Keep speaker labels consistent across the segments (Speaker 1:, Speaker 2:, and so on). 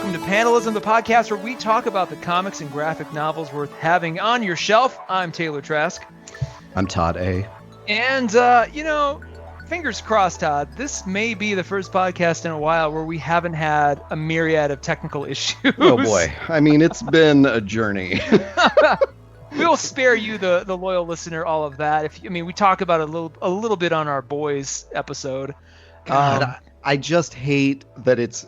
Speaker 1: welcome to Panelism, the podcast where we talk about the comics and graphic novels worth having on your shelf. I'm Taylor Trask.
Speaker 2: I'm Todd A.
Speaker 1: And, fingers crossed, Todd, this may be the first podcast in a while where we haven't had a myriad of technical issues.
Speaker 2: Oh, boy. I mean, it's been a journey.
Speaker 1: We'll spare you, the loyal listener, all of that. We talk about it a little bit on our boys episode.
Speaker 2: God, I just hate that it's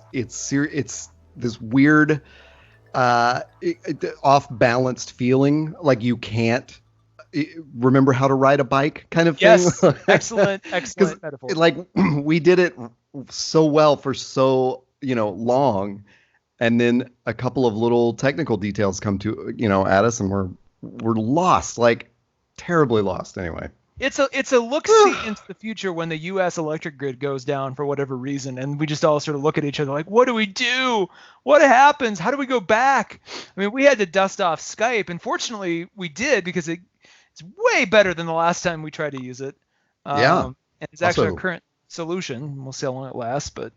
Speaker 2: this weird, off-balanced feeling, like you can't remember how to ride a bike kind of thing.
Speaker 1: Yes, excellent metaphor.
Speaker 2: Like, we did it so well for so, long, and then a couple of little technical details come to, at us, and we're lost, like terribly lost anyway.
Speaker 1: It's a look-see into the future when the U.S. electric grid goes down for whatever reason, and we just all sort of look at each other like, what do we do? What happens? How do we go back? I mean, we had to dust off Skype, and fortunately we did, because it's way better than the last time we tried to use it. And it's actually a current solution. We'll see how long it lasts, but...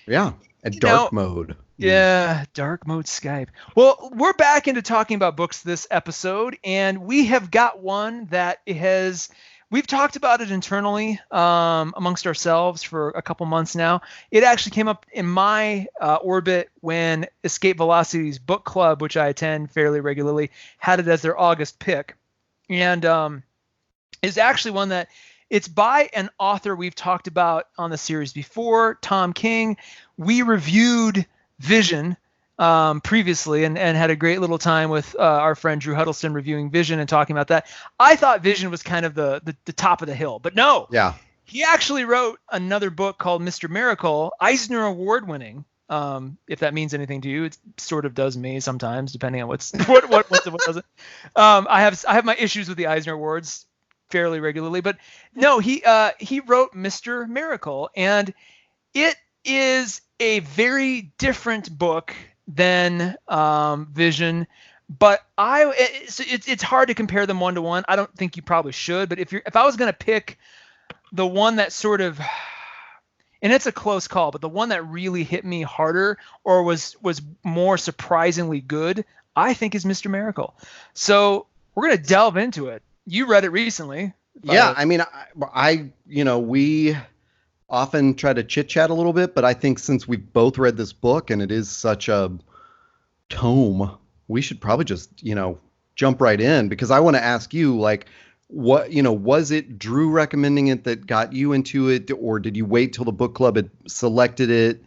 Speaker 2: Yeah, dark mode.
Speaker 1: Yeah, dark mode Skype. Well, we're back into talking about books this episode, and we have got one that we've talked about it internally amongst ourselves for a couple months now. It actually came up in my orbit when Escape Velocity's book club, which I attend fairly regularly, had it as their August pick. And is actually one that it's by an author we've talked about on the series before, Tom King. We reviewed Vision previously and had a great little time with our friend Drew Huddleston reviewing Vision and talking about that. I thought Vision was kind of the top of the hill, but no.
Speaker 2: Yeah. He
Speaker 1: actually wrote another book called Mr. Miracle, Eisner Award winning. If that means anything to you, it sort of does me sometimes, depending on what doesn't. I have my issues with the Eisner Awards fairly regularly, but no, he wrote Mr. Miracle, and it is a very different book than Vision, but it's hard to compare them one to one. I don't think you probably should, but if I was going to pick the one that sort of, and it's a close call, but the one that really hit me harder or was more surprisingly good, I think is Mr. Miracle. So we're going to delve into it. You read it recently.
Speaker 2: Yeah, I mean, we often try to chit chat a little bit, but I think since we've both read this book and it is such a tome, we should probably just, jump right in, because I want to ask you, like, what, was it Drew recommending it that got you into it, or did you wait till the book club had selected it?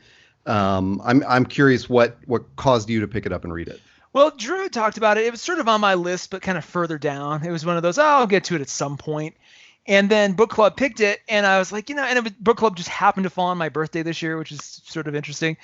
Speaker 2: I'm curious what caused you to pick it up and read it.
Speaker 1: Well, Drew talked about it. It was sort of on my list, but kind of further down. It was one of those, I'll get to it at some point. And then book club picked it, and I was like, book club just happened to fall on my birthday this year, which is sort of interesting.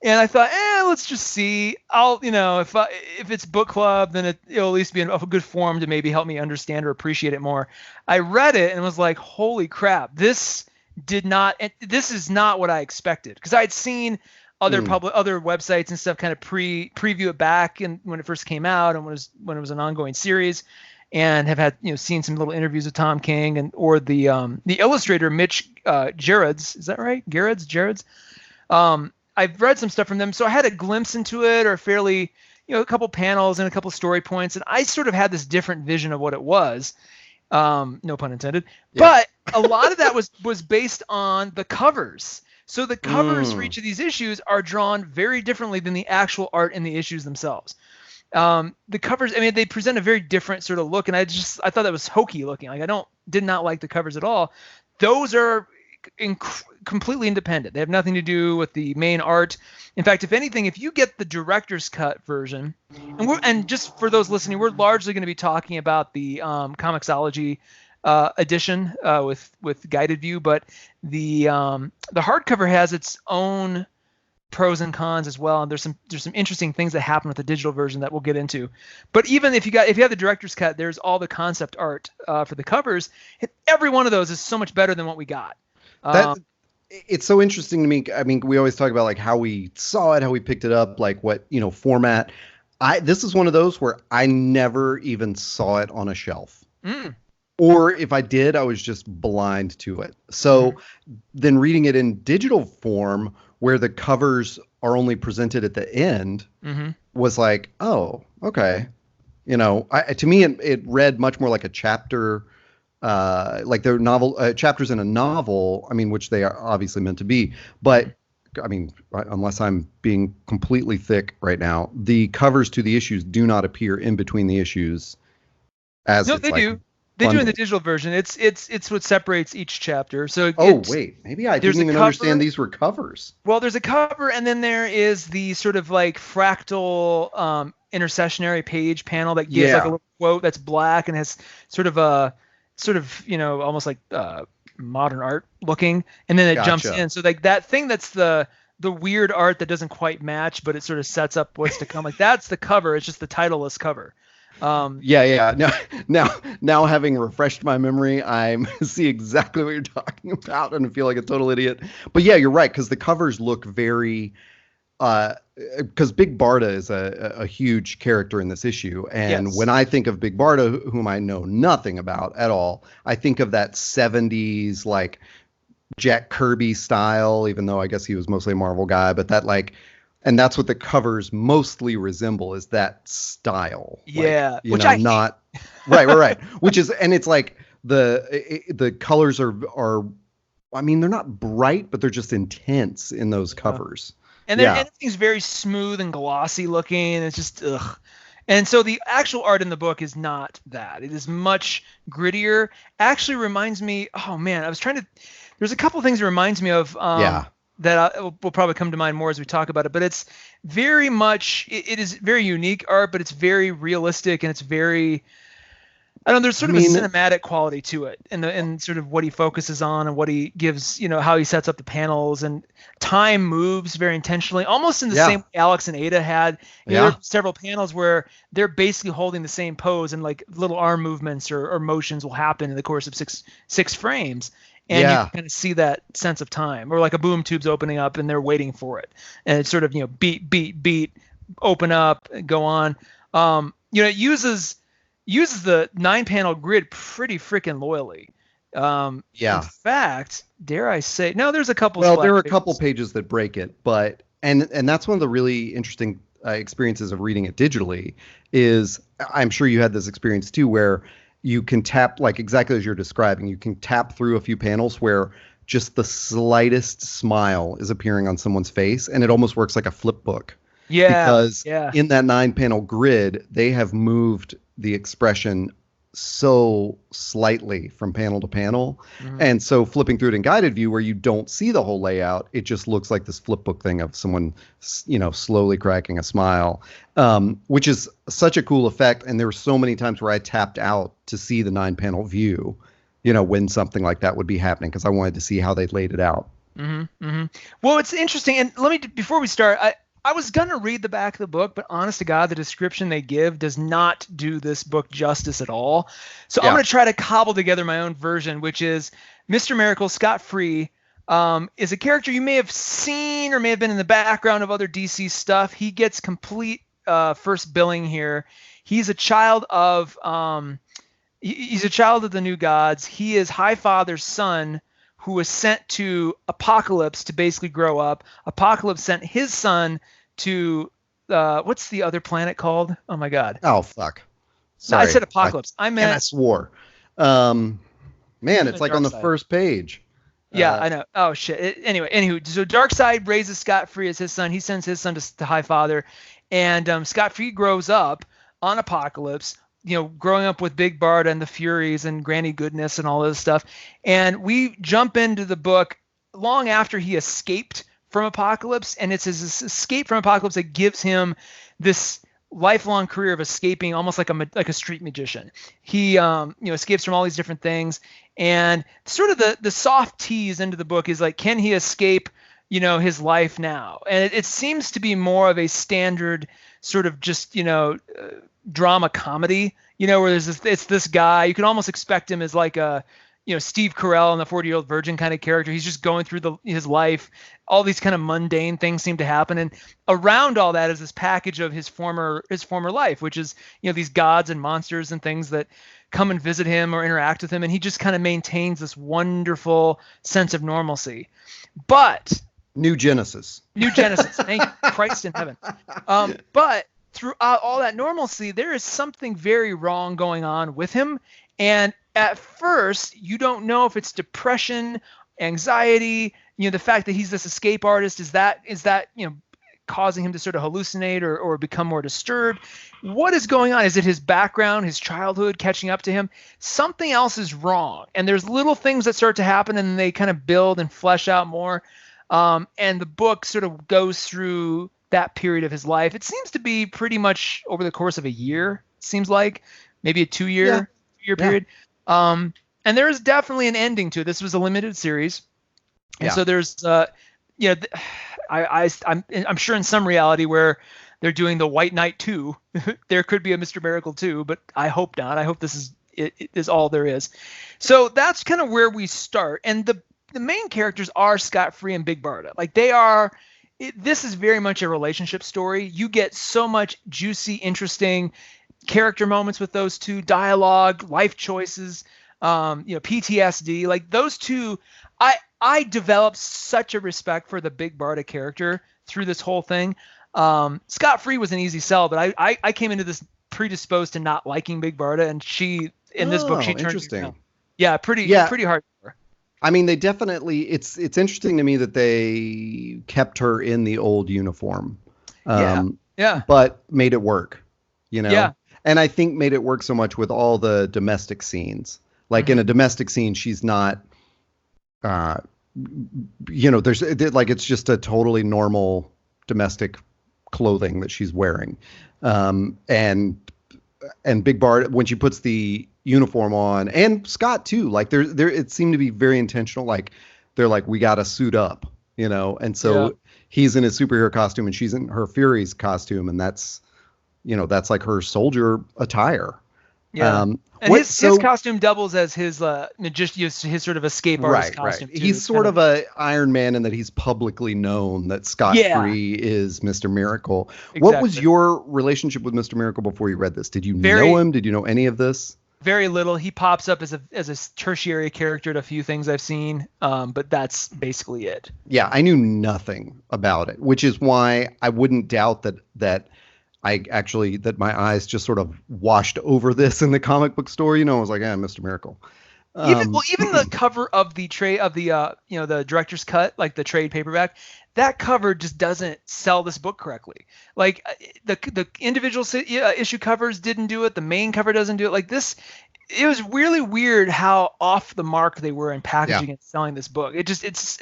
Speaker 1: And I thought, let's just see. I'll, if it's book club, then it'll at least be a good forum to maybe help me understand or appreciate it more. I read it and was like, holy crap, this is not what I expected, because I'd seen other websites and stuff kind of preview it back and when it first came out and when it was an ongoing series, and have had seen some little interviews with Tom King or the illustrator Mitch Gerrards. Is that right? Gerrards. I've read some stuff from them, so I had a glimpse into it, or fairly, a couple panels and a couple story points, and I sort of had this different vision of what it was. No pun intended. Yeah. But a lot of that was based on the covers. So the covers for each of these issues are drawn very differently than the actual art in the issues themselves. The covers, they present a very different sort of look, and I thought that was hokey looking. Like, did not like the covers at all. Those are completely independent. They have nothing to do with the main art. In fact, if anything, if you get the director's cut version, and just for those listening, we're largely going to be talking about the Comixology edition with guided view, but the hardcover has its own pros and cons as well, and there's some interesting things that happen with the digital version that we'll get into. But even if you have the director's cut, there's all the concept art for the covers. Every one of those is so much better than what we got.
Speaker 2: It's so interesting to me. I mean, we always talk about like how we saw it, how we picked it up, like what, format. This is one of those where I never even saw it on a shelf. Or if I did, I was just blind to it. So then reading it in digital form where the covers are only presented at the end was like, oh, okay. To me, it read much more like a chapter, like they're novel chapters in a novel. I mean, which they are obviously meant to be. But I mean, unless I'm being completely thick right now, the covers to the issues do not appear in between the issues.
Speaker 1: No, they do. They do in the digital version. It's what separates each chapter. So
Speaker 2: wait, maybe I didn't even understand these were covers.
Speaker 1: Well, there's a cover, and then there is the sort of like fractal intercessionary page panel that gives like a little quote that's black and has sort of almost like modern art looking, and then it jumps in. So like that thing that's the weird art that doesn't quite match, but it sort of sets up what's to come. Like that's the cover. It's just the titleless cover.
Speaker 2: Now having refreshed my memory, I see exactly what you're talking about, and I feel like a total idiot. But yeah, you're right, because the covers look very because Big Barda is a huge character in this issue, and when I think of Big Barda, whom I know nothing about at all, I think of that 70s like Jack Kirby style, even though I guess he was mostly a Marvel guy, but that like. And that's what the covers mostly resemble, is that style.
Speaker 1: Yeah,
Speaker 2: not right. Which is, and it's like the colors are, I mean, they're not bright, but they're just intense in those covers.
Speaker 1: And everything's very smooth and glossy looking. It's just ugh. And so the actual art in the book is not that. It is much grittier. Actually reminds me. Oh man, there's a couple of things it reminds me of. That will probably come to mind more as we talk about it, but it's very much, it is very unique art, but it's very realistic, and it's very, there's sort of a cinematic quality to it, and sort of what he focuses on and what he gives, how he sets up the panels, and time moves very intentionally, almost in the same way Alex and Ada had. There are several panels where they're basically holding the same pose, and like little arm movements or motions will happen in the course of six frames. And you can kind of see that sense of time, or like a boom tube's opening up and they're waiting for it. And it's sort of, beat, open up, go on. It uses the 9-panel grid pretty freaking loyally. In fact, dare I say, no, there's a couple.
Speaker 2: Well, there are a couple pages that break it, but, and that's one of the really interesting experiences of reading it digitally is, I'm sure you had this experience too, where you can tap, like exactly as you're describing, you can tap through a few panels where just the slightest smile is appearing on someone's face, and it almost works like a flip book. Yeah. Because in that 9-panel grid, they have moved the expression so slightly from panel to panel. And so flipping through it in guided view, where you don't see the whole layout, it just looks like this flip book thing of someone, slowly cracking a smile, which is such a cool effect. And there were so many times where I tapped out to see the 9-panel view, when something like that would be happening, because I wanted to see how they laid it out.
Speaker 1: Well, it's interesting. And before we start, I was going to read the back of the book, but honest to God, the description they give does not do this book justice at all. So I'm going to try to cobble together my own version, which is Mr. Miracle, Scott Free, is a character you may have seen or may have been in the background of other DC stuff. He gets complete first billing here. He's a child of the New Gods. He is Highfather's son, who was sent to Apocalypse to basically grow up. Apocalypse sent his son to what's the other planet called? Oh my God.
Speaker 2: Oh fuck. Sorry.
Speaker 1: No, I said Apocalypse. I meant.
Speaker 2: And I swore. Man, it's like on the first page.
Speaker 1: Yeah, I know. Oh shit. Anywho, so Darkseid raises Scott Free as his son. He sends his son to Highfather, and Scott Free grows up on Apocalypse. Growing up with Big Barda and the Furies and Granny Goodness and all this stuff. And we jump into the book long after he escaped from Apocalypse, and it's his escape from Apocalypse that gives him this lifelong career of escaping, almost like a street magician. He escapes from all these different things, and sort of the soft tease into the book is like, can he escape his life now? And it seems to be more of a standard sort of just drama comedy, where it's this guy. You can almost expect him as like a Steve Carell in the 40-Year-Old Virgin kind of character. He's just going through his life. All these kind of mundane things seem to happen, and around all that is this package of his former life, which is these gods and monsters and things that come and visit him or interact with him, and he just kind of maintains this wonderful sense of normalcy. But
Speaker 2: New Genesis.
Speaker 1: New Genesis. Thank Christ in heaven. But throughout all that normalcy, there is something very wrong going on with him. And at first, you don't know if it's depression, anxiety, the fact that he's this escape artist, is that causing him to sort of hallucinate or become more disturbed? What is going on? Is it his background, his childhood catching up to him? Something else is wrong. And there's little things that start to happen, and they kind of build and flesh out more. And the book sort of goes through that period of his life. It seems to be pretty much over the course of a year. It seems like maybe a two-year period. And there is definitely an ending to it. This was a limited series, and so there's I'm sure in some reality where they're doing the White Knight 2, there could be a Mr. Miracle 2, but I hope not. I hope this is all there is. So that's kind of where we start. And the main characters are Scott Free and Big Barda. Like this is very much a relationship story. You get so much juicy, interesting character moments with those two, dialogue, life choices, PTSD. Like those two, I developed such a respect for the Big Barda character through this whole thing. Scott Free was an easy sell, but I came into this predisposed to not liking Big Barda, and in this book she turned
Speaker 2: interesting.
Speaker 1: Pretty hard.
Speaker 2: I mean, they definitely. It's interesting to me that they kept her in the old uniform, but made it work. And I think made it work so much with all the domestic scenes. Like in a domestic scene, she's not. There's like it's just a totally normal domestic clothing that she's wearing, and Big Barda, when she puts the uniform on, and Scott too, like there it seemed to be very intentional. Like they're like, we got to suit up, and so he's in his superhero costume and she's in her Fury's costume, and that's like her soldier attire.
Speaker 1: And his costume doubles as his his sort of escape artist costume.
Speaker 2: Too. He's sort of a Iron Man in that he's publicly known that Scott Free is Mr. Miracle. Exactly. What was your relationship with Mr. Miracle before you read this? Did you know him? Did you know any of this?
Speaker 1: Very little. He pops up as a tertiary character at a few things I've seen, but that's basically it.
Speaker 2: Yeah, I knew nothing about it, which is why I wouldn't doubt that that my eyes just sort of washed over this in the comic book store. I was like, Mr. Miracle.
Speaker 1: Even the cover of the the director's cut, like the trade paperback, that cover just doesn't sell this book correctly. Like the individual issue covers didn't do it. The main cover doesn't do it. Like this, it was really weird how off the mark they were in packaging and selling this book. It's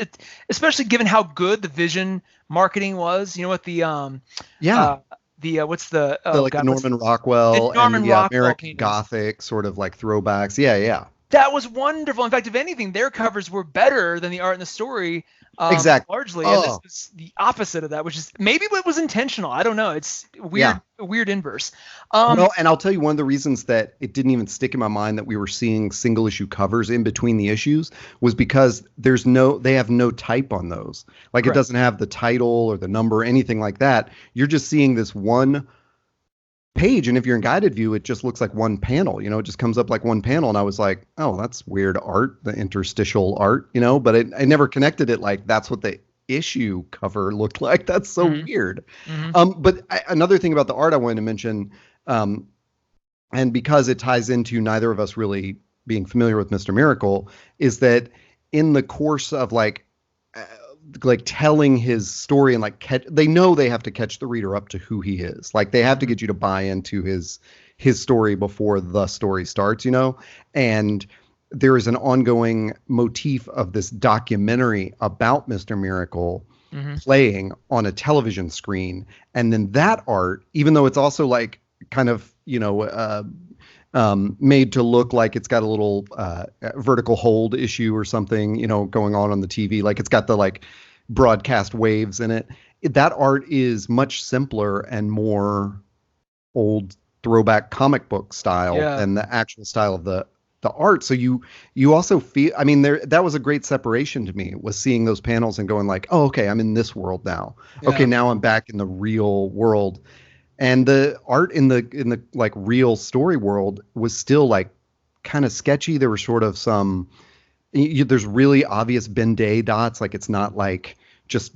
Speaker 1: especially given how good the Vision marketing was. With the what's the
Speaker 2: Norman Rockwell and American Gothic sort of like throwbacks. Yeah.
Speaker 1: That was wonderful. In fact, if anything, their covers were better than the art and the story.
Speaker 2: Exactly.
Speaker 1: Largely, and this was the opposite of that, which is maybe what was intentional. I don't know. It's weird, a weird inverse.
Speaker 2: And I'll tell you one of the reasons that it didn't even stick in my mind that we were seeing single issue covers in between the issues was because they have no type on those. Like It doesn't have the title or the number or anything like that. You're just seeing this one page, and if you're in guided view, it just looks like one panel. It just comes up like one panel, and I was like, oh, that's weird art, the interstitial art, but I never connected it like that's what the issue cover looked like. That's so weird. But another thing about the art I wanted to mention, and because it ties into neither of us really being familiar with Mr. Miracle, is that in the course of like telling his story and they know they have to catch the reader up to who he is. Like they have to get you to buy into his story before the story starts, and there is an ongoing motif of this documentary about Mr. Miracle playing on a television screen. And then that art, even though it's also like kind of, made to look like it's got a little vertical hold issue or something, going on the TV. Like it's got the like broadcast waves in it. That art is much simpler and more old throwback comic book style than the actual style of the art. So you also feel, I mean, that was a great separation to me, was seeing those panels and going like, oh, okay, I'm in this world now. Yeah. Okay, now I'm back in the real world. And the art in the like real story world was still like kind of sketchy. There were sort of some, there's really obvious Ben-Day dots. Like it's not like just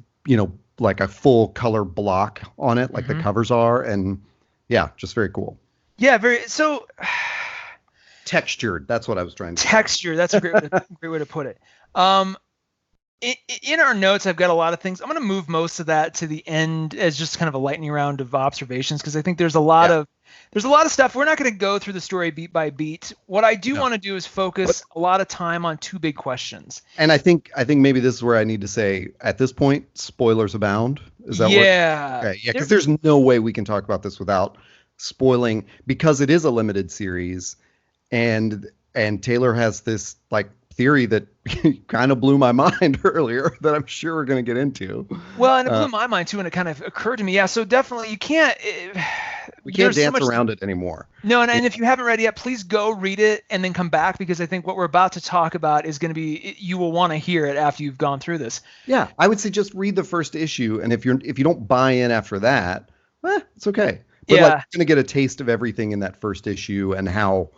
Speaker 2: like a full color block on it, like the
Speaker 1: Mhm.
Speaker 2: covers are, and yeah, just very cool.
Speaker 1: Yeah, very so
Speaker 2: Textured. That's what I was trying to say.
Speaker 1: texture. That's a great way to put it. Um, in our notes, I've got a lot of things. I'm going to move most of that to the end as just kind of a lightning round of observations because I think there's a lot
Speaker 2: Yeah.
Speaker 1: of stuff. We're not going to go through the story beat by beat. What I do
Speaker 2: No.
Speaker 1: want to do is focus a lot of time on two big questions.
Speaker 2: And I think maybe this is where I need to say at this point, spoilers abound. Is that
Speaker 1: Yeah.
Speaker 2: okay? Yeah, because there's no way we can talk about this without spoiling because it is a limited series, and Taylor has this like theory that kind of blew my mind earlier that I'm sure we're going to get into.
Speaker 1: Well, and it blew my mind too, and it kind of occurred to me. Yeah, so definitely you can't.
Speaker 2: We can't
Speaker 1: there's so
Speaker 2: dance
Speaker 1: much
Speaker 2: around it anymore.
Speaker 1: No, and if you haven't read it yet, please go read it and then come back because I think what we're about to talk about is going to be you will want to hear it after you've gone through this.
Speaker 2: Yeah, I would say just read the first issue, and if you don't buy in after that, it's okay. But
Speaker 1: Yeah.
Speaker 2: like, you're going to get a taste of everything in that first issue and how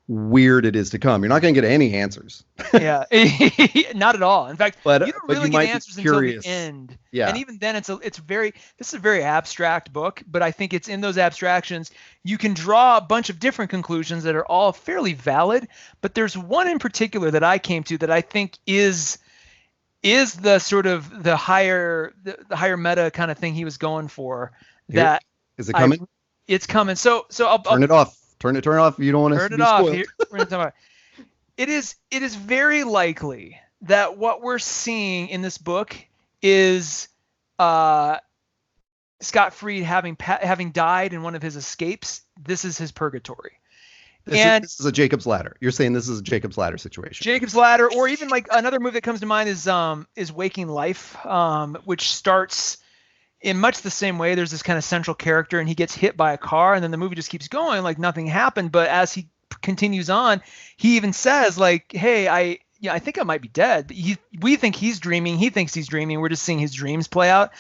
Speaker 2: weird it is to come. You're not going to get any answers.
Speaker 1: Yeah, not at all. In fact,
Speaker 2: But
Speaker 1: you don't
Speaker 2: but
Speaker 1: really
Speaker 2: you
Speaker 1: get
Speaker 2: might be
Speaker 1: answers until the
Speaker 2: curious.
Speaker 1: end.
Speaker 2: Yeah.
Speaker 1: And even then, this is a very abstract book, but I think it's in those abstractions you can draw a bunch of different conclusions that are all fairly valid. But there's one in particular that I came to that I think is the sort of the higher meta kind of thing he was going for. That
Speaker 2: Is it coming?
Speaker 1: it's coming. So I'll
Speaker 2: Turn it off. Turn it off. You don't want to
Speaker 1: turn it
Speaker 2: be
Speaker 1: off.
Speaker 2: spoiled.
Speaker 1: Here, we're gonna talk about it is very likely that what we're seeing in this book is Scott Fried having died in one of his escapes. This is his purgatory.
Speaker 2: This is a Jacob's Ladder. You're saying this is a Jacob's Ladder situation.
Speaker 1: Jacob's Ladder, or even like another movie that comes to mind is Waking Life, which starts in much the same way. There's this kind of central character and he gets hit by a car and then the movie just keeps going like nothing happened. But as he continues on, he even says like, hey, I think I might be dead. But we think he's dreaming. He thinks he's dreaming. We're just seeing his dreams play out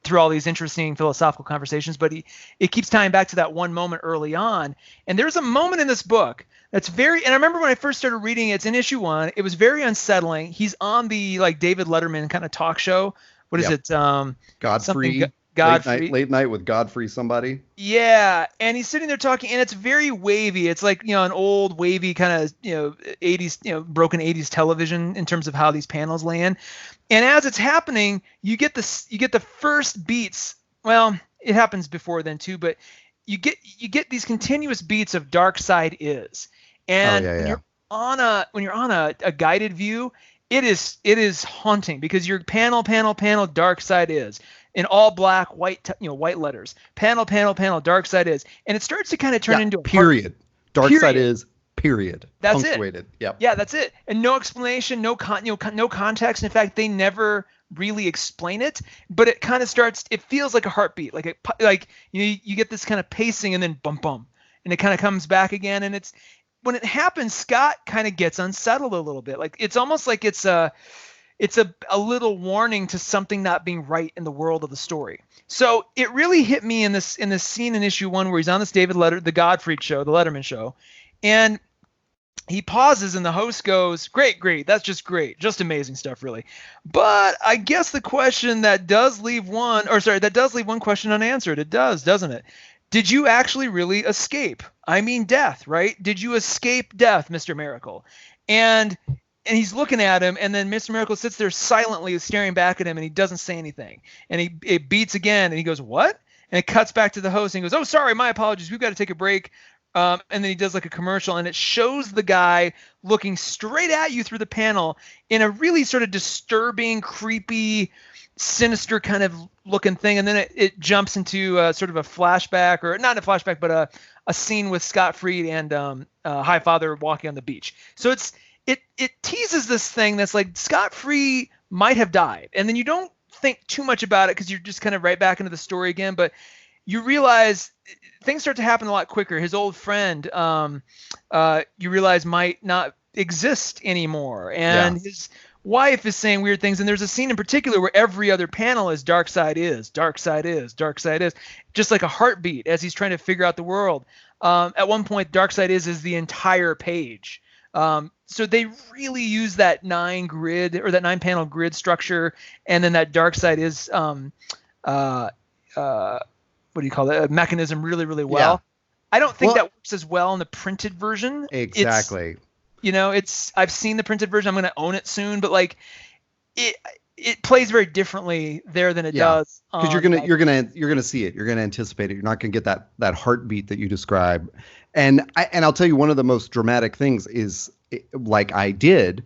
Speaker 1: through all these interesting philosophical conversations. But it keeps tying back to that one moment early on. And there's a moment in this book that's and I remember when I first started reading it, it's in issue 1. It was very unsettling. He's on the like David Letterman kind of talk show. What is it?
Speaker 2: Godfrey.
Speaker 1: Godfrey.
Speaker 2: Late night with Godfrey somebody.
Speaker 1: Yeah, and he's sitting there talking, and it's very wavy. It's like an old wavy kind of 80s broken 80s television in terms of how these panels lay in. And as it's happening, you get the first beats. Well, it happens before then too, but you get these continuous beats of Dark Side Is, and when you're on a guided view, it is haunting because you're panel Dark Side Is. In all black, white letters. Panel, Dark Side Is. And it starts to kind of turn into a
Speaker 2: period. Dark Side Is, period.
Speaker 1: That's
Speaker 2: punctuated.
Speaker 1: it.
Speaker 2: Yep.
Speaker 1: Yeah, that's it. And no explanation, no context. In fact, they never really explain it, but it kind of starts, it feels like a heartbeat. Like you get this kind of pacing and then bum bum. And it kind of comes back again. And it's when it happens, Scott kind of gets unsettled a little bit. Like it's almost like it's a little warning to something not being right in the world of the story. So it really hit me in this scene in issue 1 where he's on this the Godfrey show, the Letterman show, and he pauses and the host goes, great, that's just great, just amazing stuff, really. But I guess the question that does leave one question unanswered. It does, doesn't it? Did you actually really escape? I mean, death, right? Did you escape death, Mr. Miracle? And he's looking at him, and then Mr. Miracle sits there silently staring back at him, and he doesn't say anything. And it beats again, and he goes, what? And it cuts back to the host, and he goes, oh, sorry, my apologies. We've got to take a break. And then he does like a commercial, and it shows the guy looking straight at you through the panel in a really sort of disturbing, creepy, sinister kind of looking thing. And then it jumps into sort of a flashback, or not a flashback, but a scene with Scott Fried and Highfather walking on the beach. So it teases this thing that's like Scott Fried might have died, and then you don't think too much about it because you're just kind of right back into the story again. But you realize things start to happen a lot quicker. His old friend, you realize might not exist anymore, and his wife is saying weird things. And there's a scene in particular where every other panel is Dark Side Is, Dark Side Is, Dark Side Is, just like a heartbeat as he's trying to figure out the world. At one point, Dark Side Is the entire page. So they really use that 9 panel grid structure, and then that dark side is what do you call it? A mechanism really, really well.
Speaker 2: Yeah.
Speaker 1: I don't think
Speaker 2: Well,
Speaker 1: that works as well in the printed version.
Speaker 2: exactly.
Speaker 1: I've seen the printed version. I'm going to own it soon, but like it plays very differently there than it does.
Speaker 2: Because you're gonna see it. You're gonna anticipate it. You're not gonna get that heartbeat that you describe. And I'll tell you, one of the most dramatic things is like I did,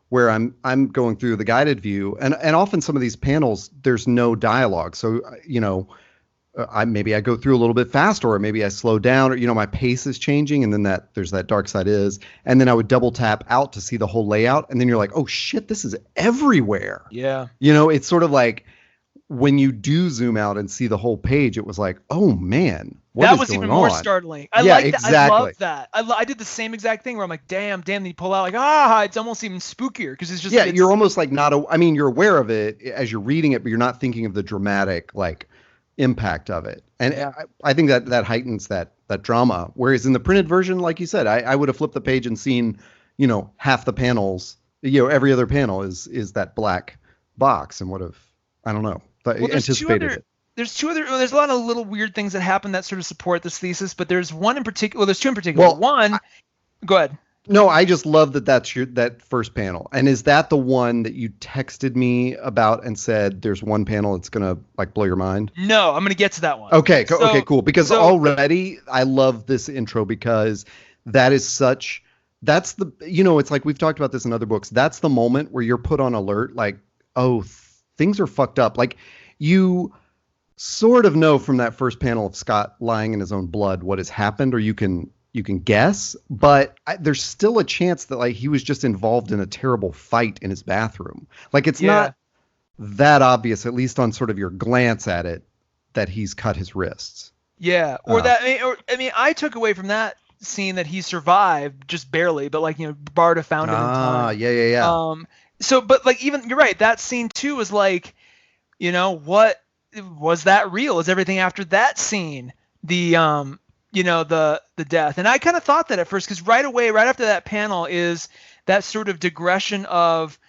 Speaker 2: where I'm going through the guided view, and often some of these panels there's no dialogue. So maybe I go through a little bit faster, or maybe I slow down, or my pace is changing, and then there's that dark side and then I would double tap out to see the whole layout, and then you're like, oh shit, this is everywhere.
Speaker 1: Yeah.
Speaker 2: It's sort of like when you do zoom out and see the whole page, it was like, oh man,
Speaker 1: that was even more startling. I love that. I did the same exact thing where I'm like, damn, then you pull out like, it's almost even spookier because it's just
Speaker 2: you're almost like you're aware of it as you're reading it, but you're not thinking of the dramatic like impact of it. And I think that heightens that drama. Whereas in the printed version, like you said, I would have flipped the page and seen, half the panels, every other panel is that black box, and would have, I don't know, but anticipated it.
Speaker 1: There's a lot of little weird things that happen that sort of support this thesis, but there's one in particular. Well, there's two in particular. Go ahead.
Speaker 2: No, I just love that's that first panel. And is that the one that you texted me about and said there's one panel that's gonna like blow your mind?
Speaker 1: No, I'm gonna get to that one.
Speaker 2: Okay, okay, cool. Because already I love this intro because that's the it's like we've talked about this in other books. That's the moment where you're put on alert, like, oh, things are fucked up. Like you sort of know from that first panel of Scott lying in his own blood what has happened, or you can guess, but there's still a chance that like he was just involved in a terrible fight in his bathroom. Like it's not that obvious, at least on sort of your glance at it, that he's cut his wrists. Yeah.
Speaker 1: I took away from that scene that he survived just barely, but like, Barda found him in time.
Speaker 2: Yeah.
Speaker 1: So, but like, even you're right. That scene too was like, what was that real? Is everything after that scene the death? And I kind of thought that at first, because right after that panel is that sort of digression of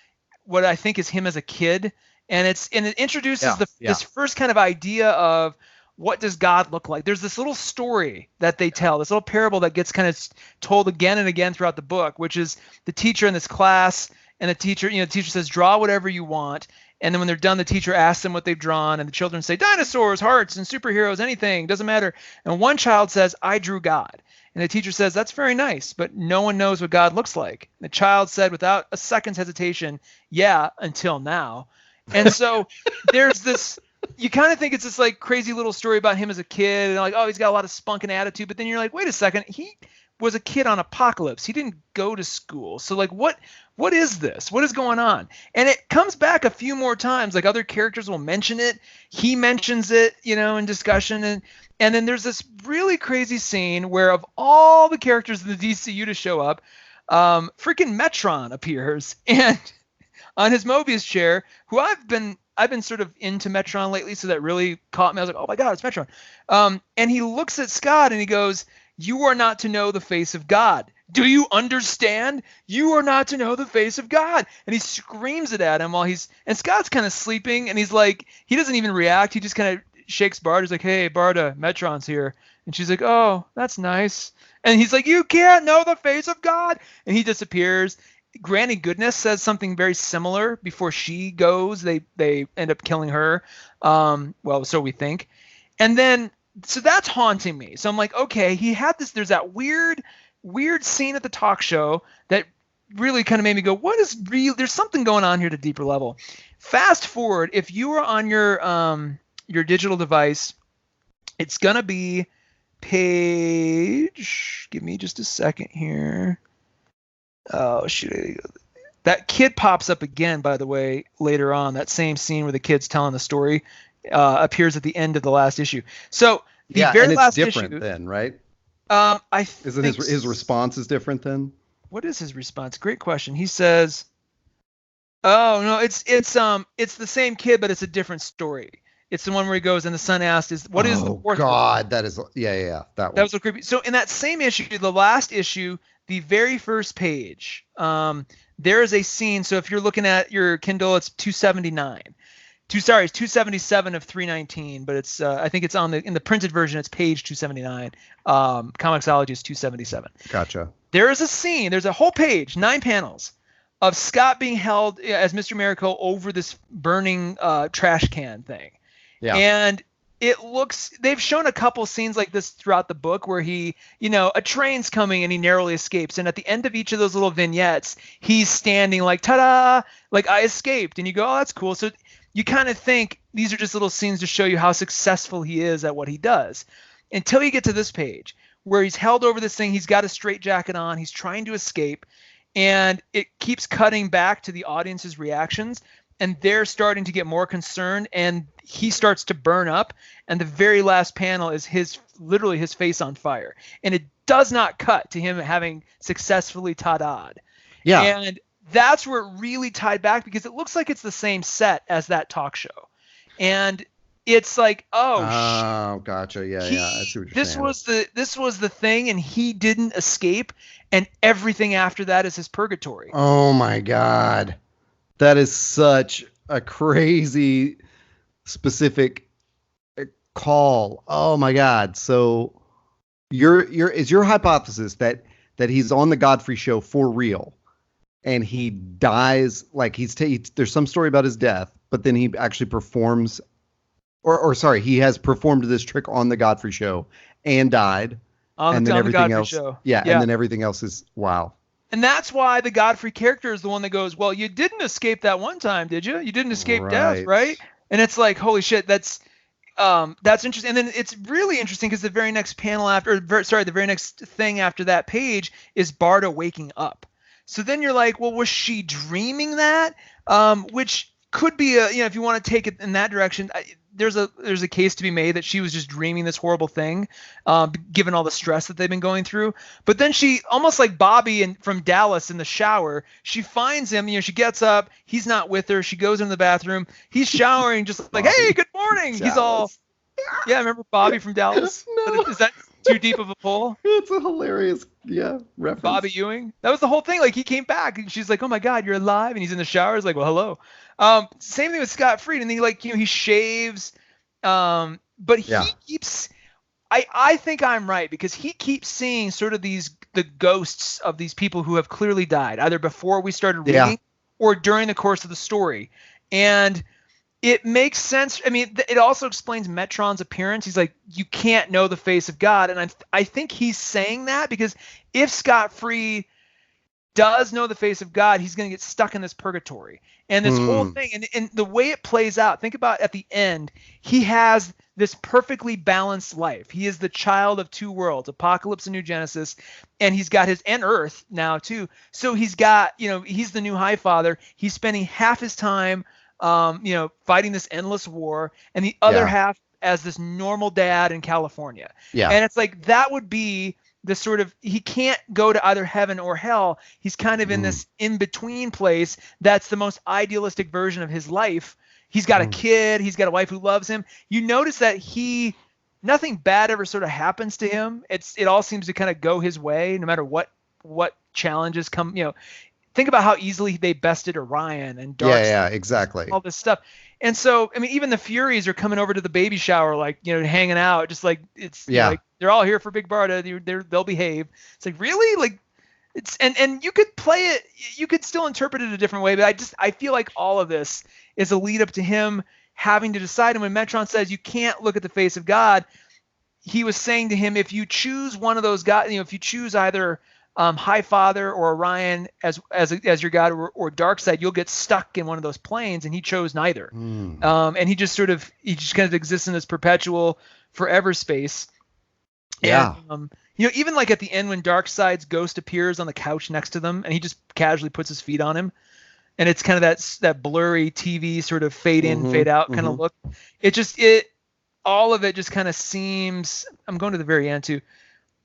Speaker 1: what I think is him as a kid, and it introduces this first kind of idea of what does God look like. There's this little story that they tell, this little parable that gets kind of told again and again throughout the book, which is the teacher in this class, and the teacher says, draw whatever you want. And then when they're done, the teacher asks them what they've drawn, and the children say, dinosaurs, hearts, and superheroes, anything, doesn't matter. And one child says, I drew God. And the teacher says, that's very nice, but no one knows what God looks like. And the child said without a second's hesitation, yeah, until now. And so there's this, you kind of think it's this like crazy little story about him as a kid, and like, oh, he's got a lot of spunk and attitude, but then you're like, wait a second, he was a kid on Apocalypse. He didn't go to school. So like, what is this? What is going on? And it comes back a few more times. Like other characters will mention it. He mentions it, in discussion. And then there's this really crazy scene where of all the characters in the DCU to show up, freaking Metron appears and on his Mobius chair, who I've been sort of into Metron lately. So that really caught me. I was like, oh my God, it's Metron. And he looks at Scott and he goes, you are not to know the face of God. Do you understand? You are not to know the face of God. And he screams it at him and Scott's kind of sleeping, and he's like, he doesn't even react. He just kind of shakes Barda. He's like, hey, Barda, Metron's here. And she's like, oh, that's nice. And he's like, you can't know the face of God. And he disappears. Granny Goodness says something very similar before she goes. They end up killing her. Well, so we think. And then, so that's haunting me. So I'm like, okay, he had this, there's that weird scene at the talk show that really kind of made me go, what is real? There's something going on here at a deeper level. Fast forward, if you are on your digital device, it's going to be page, give me just a second here. Oh, shoot. That kid pops up again, by the way, later on. That same scene where the kid's telling the story appears at the end of the last issue. So the very
Speaker 2: and
Speaker 1: last
Speaker 2: it's different
Speaker 1: issue,
Speaker 2: then, right?
Speaker 1: Isn't
Speaker 2: his response is different then?
Speaker 1: What is his response? Great question. He says, "Oh no, it's the same kid, but it's a different story. It's the one where he goes and the son asked, what is the
Speaker 2: Oh
Speaker 1: fourth
Speaker 2: God, that is that
Speaker 1: That
Speaker 2: one.
Speaker 1: was so creepy. So in that same issue, the last issue, the very first page, there is a scene. So if you're looking at your Kindle, it's 279. It's 277 of 319, but it's I think it's in the printed version, it's page 279. Comixology is 277.
Speaker 2: Gotcha.
Speaker 1: There is a scene. There's a whole page, 9 panels, of Scott being held as Mr. Miracle over this burning trash can thing.
Speaker 2: Yeah.
Speaker 1: And they've shown a couple scenes like this throughout the book where he, a train's coming and he narrowly escapes. And at the end of each of those little vignettes, he's standing like, ta-da, like I escaped. And you go, oh, that's cool. So you kind of think these are just little scenes to show you how successful he is at what he does. Until you get to this page where he's held over this thing. He's got a straitjacket on. He's trying to escape. And it keeps cutting back to the audience's reactions. And they're starting to get more concerned, and he starts to burn up. And the very last panel is literally his face on fire. And it does not cut to him having successfully ta-da'd.
Speaker 2: Yeah.
Speaker 1: And that's where it really tied back, because it looks like it's the same set as that talk show. And it's like,
Speaker 2: oh, gotcha. Yeah, I see what you're saying.
Speaker 1: This was the thing, and he didn't escape, and everything after that is his purgatory.
Speaker 2: Oh my God. That is such a crazy specific call. Oh my God. So is your hypothesis that he's on the Godfrey show for real and he dies, like there's some story about his death, but then he actually performs he has performed this trick on the Godfrey show and died. And then everything else. Yeah. And then everything else is wow.
Speaker 1: And that's why the Godfrey character is the one that goes, well, you didn't escape that one time, did you? You didn't escape death, right? And it's like, holy shit, that's interesting. And then it's really interesting because the very next the very next thing after that page is Barda waking up. So then you're like, well, was she dreaming that? Which could be if you want to take it in that direction. There's a case to be made that she was just dreaming this horrible thing, given all the stress that they've been going through. But then she, almost like Bobby from Dallas in the shower, she finds him. She gets up. He's not with her. She goes into the bathroom. He's showering, just like, hey, good morning. Dallas. He's all, yeah. Remember Bobby from Dallas?
Speaker 2: No.
Speaker 1: Is that too deep of a pull?
Speaker 2: It's a hilarious, reference.
Speaker 1: Bobby Ewing. That was the whole thing. Like, he came back and she's like, oh my God, you're alive. And he's in the shower. He's like, well, hello. Same thing with Scott Fried, and he shaves, but he keeps. I think I'm right, because he keeps seeing sort of the ghosts of these people who have clearly died, either before we started reading or during the course of the story, and it makes sense. I mean, it also explains Metron's appearance. He's like, you can't know the face of God, and I think he's saying that because if Scott Fried does know the face of God, he's going to get stuck in this purgatory. And this whole thing, and the way it plays out, think about at the end, he has this perfectly balanced life. He is the child of two worlds, Apocalypse and New Genesis, and he's got and Earth now too. So he's got, he's the new High Father. He's spending half his time, fighting this endless war, and the other half as this normal dad in California. Yeah. And it's like, that would be the sort of, he can't go to either heaven or hell. He's kind of in this in-between place. That's the most idealistic version of his life. He's got a kid. He's got a wife who loves him. You notice that nothing bad ever sort of happens to him. It all seems to kind of go his way, no matter what challenges come. Think about how easily they bested Orion and Dark.
Speaker 2: Yeah, exactly.
Speaker 1: All this stuff. And so, I mean, even the Furies are coming over to the baby shower, like, hanging out, just like it's like they're all here for Big Barda. They'll behave. It's like, really? Like, it's and you could play it, you could still interpret it a different way, but I feel like all of this is a lead up to him having to decide. And when Metron says you can't look at the face of God, he was saying to him, if you choose one of those gods, if you choose either High Father or Orion as your god, or Darkseid, you'll get stuck in one of those planes, and he chose neither. And he just kind of exists in this perpetual forever space.
Speaker 2: Yeah.
Speaker 1: And, even like at the end when Darkseid's ghost appears on the couch next to them, and he just casually puts his feet on him, and it's kind of that blurry TV sort of fade in, fade out kind of look. All of it just kind of seems. I'm going to the very end too.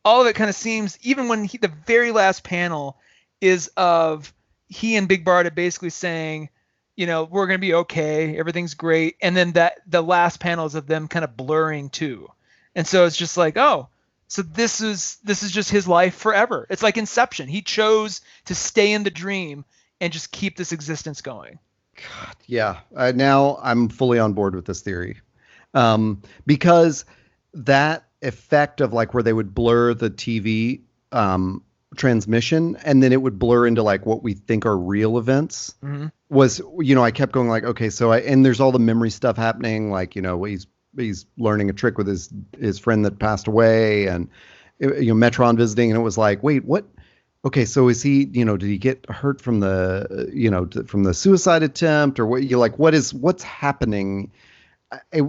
Speaker 1: All of it kind of seems, even when the very last panel is of he and Big Barda basically saying, we're going to be okay. Everything's great. And then the last panels of them kind of blurring too. And so it's just like, oh, so this is just his life forever. It's like Inception. He chose to stay in the dream and just keep this existence going.
Speaker 2: God, yeah. Now I'm fully on board with this theory. Because that effect of like where they would blur the TV transmission and then it would blur into like what we think are real events was, I kept going like, okay, so and there's all the memory stuff happening. Like, he's learning a trick with his friend that passed away and, Metron visiting. And it was like, wait, what? Okay, so is he, did he get hurt from from the suicide attempt or what? You're like, what's happening?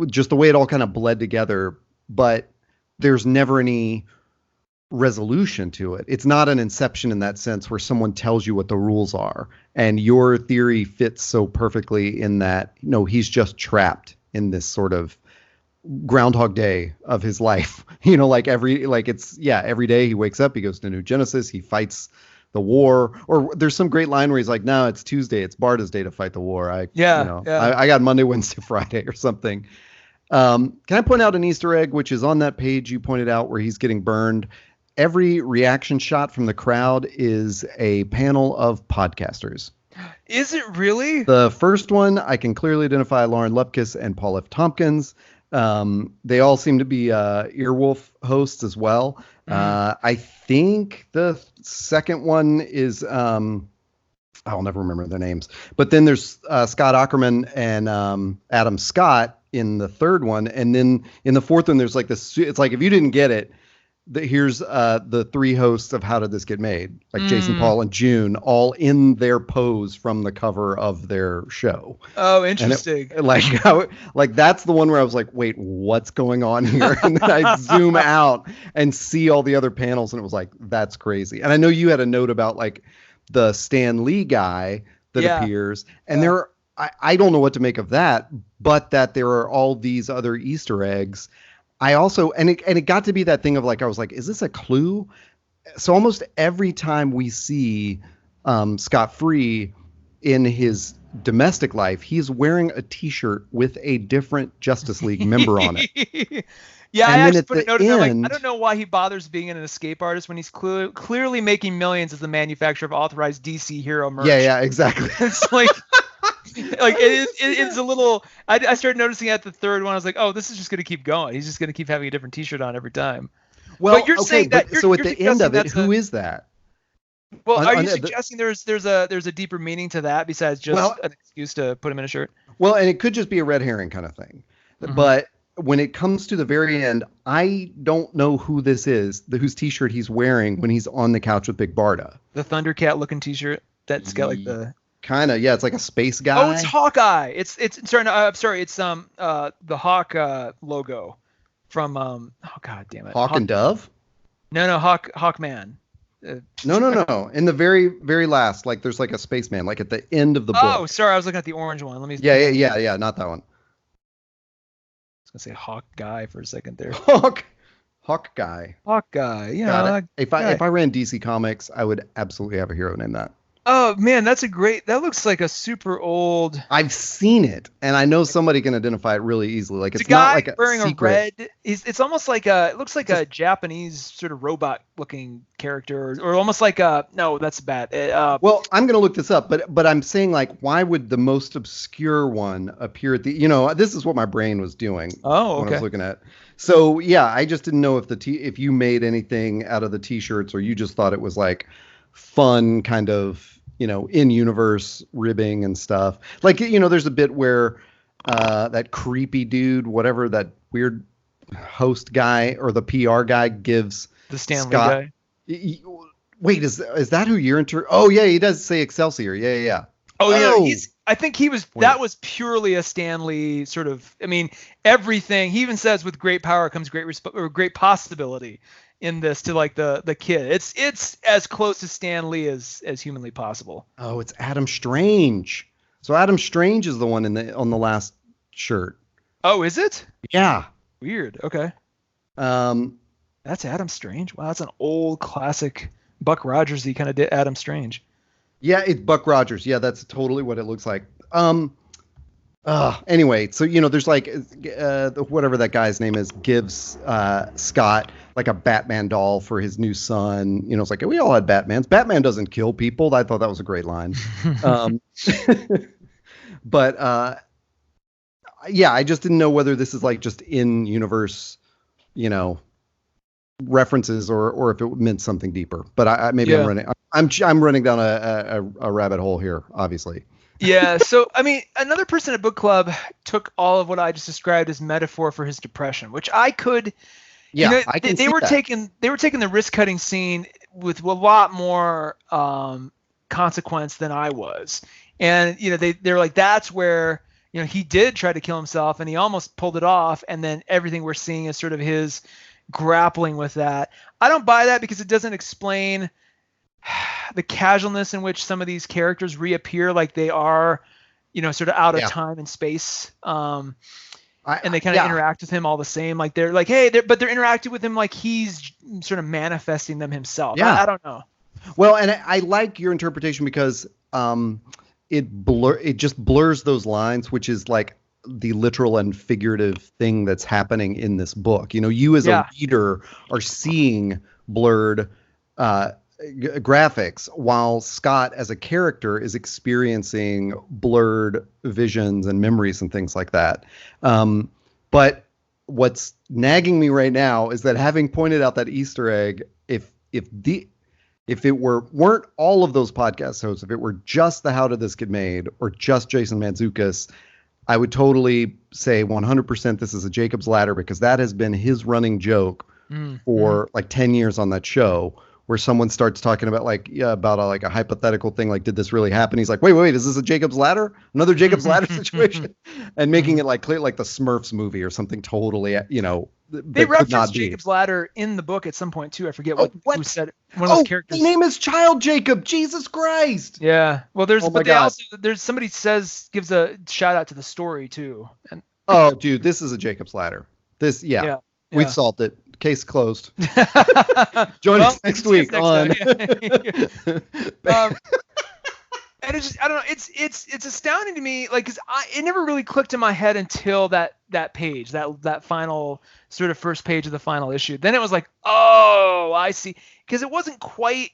Speaker 2: Just the way it all kind of bled together, but there's never any resolution to it. It's not an Inception in that sense where someone tells you what the rules are. And your theory fits so perfectly in that, he's just trapped in this sort of Groundhog Day of his life. Every day he wakes up, he goes to New Genesis, he fights the war, or there's some great line where he's like, no, it's Tuesday, it's Barda's day to fight the war. I got Monday, Wednesday, Friday or something. Can I point out an Easter egg, which is on that page you pointed out where he's getting burned? Every reaction shot from the crowd is a panel of podcasters.
Speaker 1: Is it really?
Speaker 2: The first one, I can clearly identify Lauren Lupkus and Paul F. Tompkins. They all seem to be Earwolf hosts as well. I think the second one is I'll never remember their names. But then there's Scott Ackerman and Adam Scott in the third one, and then in the fourth one there's like this. It's like if you didn't get it, here's the three hosts of How Did This Get Made, like Jason Paul and June, all in their pose from the cover of their show.
Speaker 1: Oh, interesting.
Speaker 2: Like that's the one where I was like, wait, what's going on here? And then I zoom out and see all the other panels, and it was like, that's crazy. And I know you had a note about like the Stan Lee guy that appears, and I don't know what to make of that, but that there are all these other Easter eggs. I also, and it got to be that thing of like, I was like, is this a clue? So almost every time we see Scott Free in his domestic life, he's wearing a t-shirt with a different Justice League member on it.
Speaker 1: Yeah, and I actually put a note in there, like, I don't know why he bothers being an escape artist when he's clearly making millions as the manufacturer of authorized DC hero merch.
Speaker 2: Yeah, exactly.
Speaker 1: It's like... it's a little. I started noticing at the third one. I was like, oh, this is just going to keep going. He's just going to keep having a different T-shirt on every time.
Speaker 2: Well,
Speaker 1: but you're saying that.
Speaker 2: So at the end of it, who is that?
Speaker 1: Well, are you suggesting there's a deeper meaning to that besides just an excuse to put him in a shirt?
Speaker 2: Well, and it could just be a red herring kind of thing. But when it comes to the very end, I don't know who this is, whose T-shirt he's wearing when he's on the couch with Big Barda.
Speaker 1: The Thundercat looking T-shirt that's got like the.
Speaker 2: Kind of, yeah. It's like a space guy.
Speaker 1: Oh, it's Hawkeye. It's sorry. No, I'm sorry. It's the Hawk logo from oh god damn it.
Speaker 2: Hawk and Dove.
Speaker 1: No, Hawkman.
Speaker 2: No. In the very very last, like there's like a spaceman, like at the end of the book.
Speaker 1: Oh, sorry. I was looking at the orange one. Let me.
Speaker 2: Yeah. Not that one.
Speaker 1: I was gonna say Hawk Guy for a second there.
Speaker 2: Hawk Guy.
Speaker 1: Yeah.
Speaker 2: If I ran DC Comics, I would absolutely have a hero named that.
Speaker 1: Oh man, that looks like a super old.
Speaker 2: I've seen it, and I know somebody can identify it really easily. Like it's
Speaker 1: a guy
Speaker 2: not like
Speaker 1: wearing
Speaker 2: a red.
Speaker 1: It's almost like it looks like a Japanese sort of robot looking character, or almost like no, that's bad.
Speaker 2: Well, I'm gonna look this up, but I'm saying like, why would the most obscure one appear at the? This is what my brain was doing.
Speaker 1: Oh, okay.
Speaker 2: When I was looking at. So yeah, I just didn't know if you made anything out of the T-shirts, or you just thought it was like fun kind of in-universe ribbing and stuff. Like there's a bit where that creepy dude, whatever that weird host guy or the PR guy gives
Speaker 1: the Stan Lee
Speaker 2: guy. Wait, is that who you're into? Oh yeah, he does say Excelsior. Yeah.
Speaker 1: Oh yeah, I think he was. That was purely a Stan Lee sort of. I mean, everything. He even says, "With great power comes great possibility." In this to like the kid, it's as close to Stan Lee as humanly possible.
Speaker 2: Oh, it's Adam Strange. So Adam Strange is the one on the last shirt.
Speaker 1: Oh, is it?
Speaker 2: Yeah.
Speaker 1: Weird. Okay. That's Adam Strange. Wow, that's an old classic Buck Rogers-y kind of Adam Strange.
Speaker 2: Yeah, it's Buck Rogers. Yeah, that's totally what it looks like. Anyway, so there's like whatever that guy's name is gives Scott like a Batman doll for his new son. It's like we all had Batmans. Batman doesn't kill people. I thought that was a great line. But yeah, I just didn't know whether this is like just in universe, references or if it meant something deeper. But I'm running down a rabbit hole here, obviously.
Speaker 1: Yeah. So, I mean, another person at book club took all of what I just described as metaphor for his depression, which I could,
Speaker 2: I can
Speaker 1: they were taking the risk cutting scene with a lot more consequence than I was. And, they're like, that's where, he did try to kill himself and he almost pulled it off. And then everything we're seeing is sort of his grappling with that. I don't buy that because it doesn't explain the casualness in which some of these characters reappear, like they are, sort of out of time and space. And they kind of interact with him all the same. Like they're like, hey, but they're interacting with him like he's sort of manifesting them himself. I don't know.
Speaker 2: Well, and I like your interpretation because it just blurs those lines, which is like the literal and figurative thing that's happening in this book. You as a reader are seeing blurred graphics, while Scott as a character is experiencing blurred visions and memories and things like that. But what's nagging me right now is that, having pointed out that Easter egg, if it weren't all of those podcast hosts, if it were just the How Did This Get Made or just Jason Mantzoukas, I would totally say 100% this is a Jacob's Ladder, because that has been his running joke for like 10 years on that show, where someone starts talking about a hypothetical thing, like, did this really happen? He's like, wait, is this a Jacob's Ladder? Another Jacob's Ladder situation? And making it like clear, like the Smurfs movie or something totally,
Speaker 1: they reference Jacob's Ladder in the book at some point too. I forget who said it. One of those characters.
Speaker 2: His name is Child Jacob. Jesus Christ.
Speaker 1: Yeah. Well, there's somebody gives a shout out to the story too. And
Speaker 2: dude, this is a Jacob's Ladder. We've solved it. Case closed. Join us next week on.
Speaker 1: And it's just, I don't know. It's astounding to me, like, 'cause it never really clicked in my head until that page, that final sort of first page of the final issue. Then it was like, oh, I see, because it wasn't quite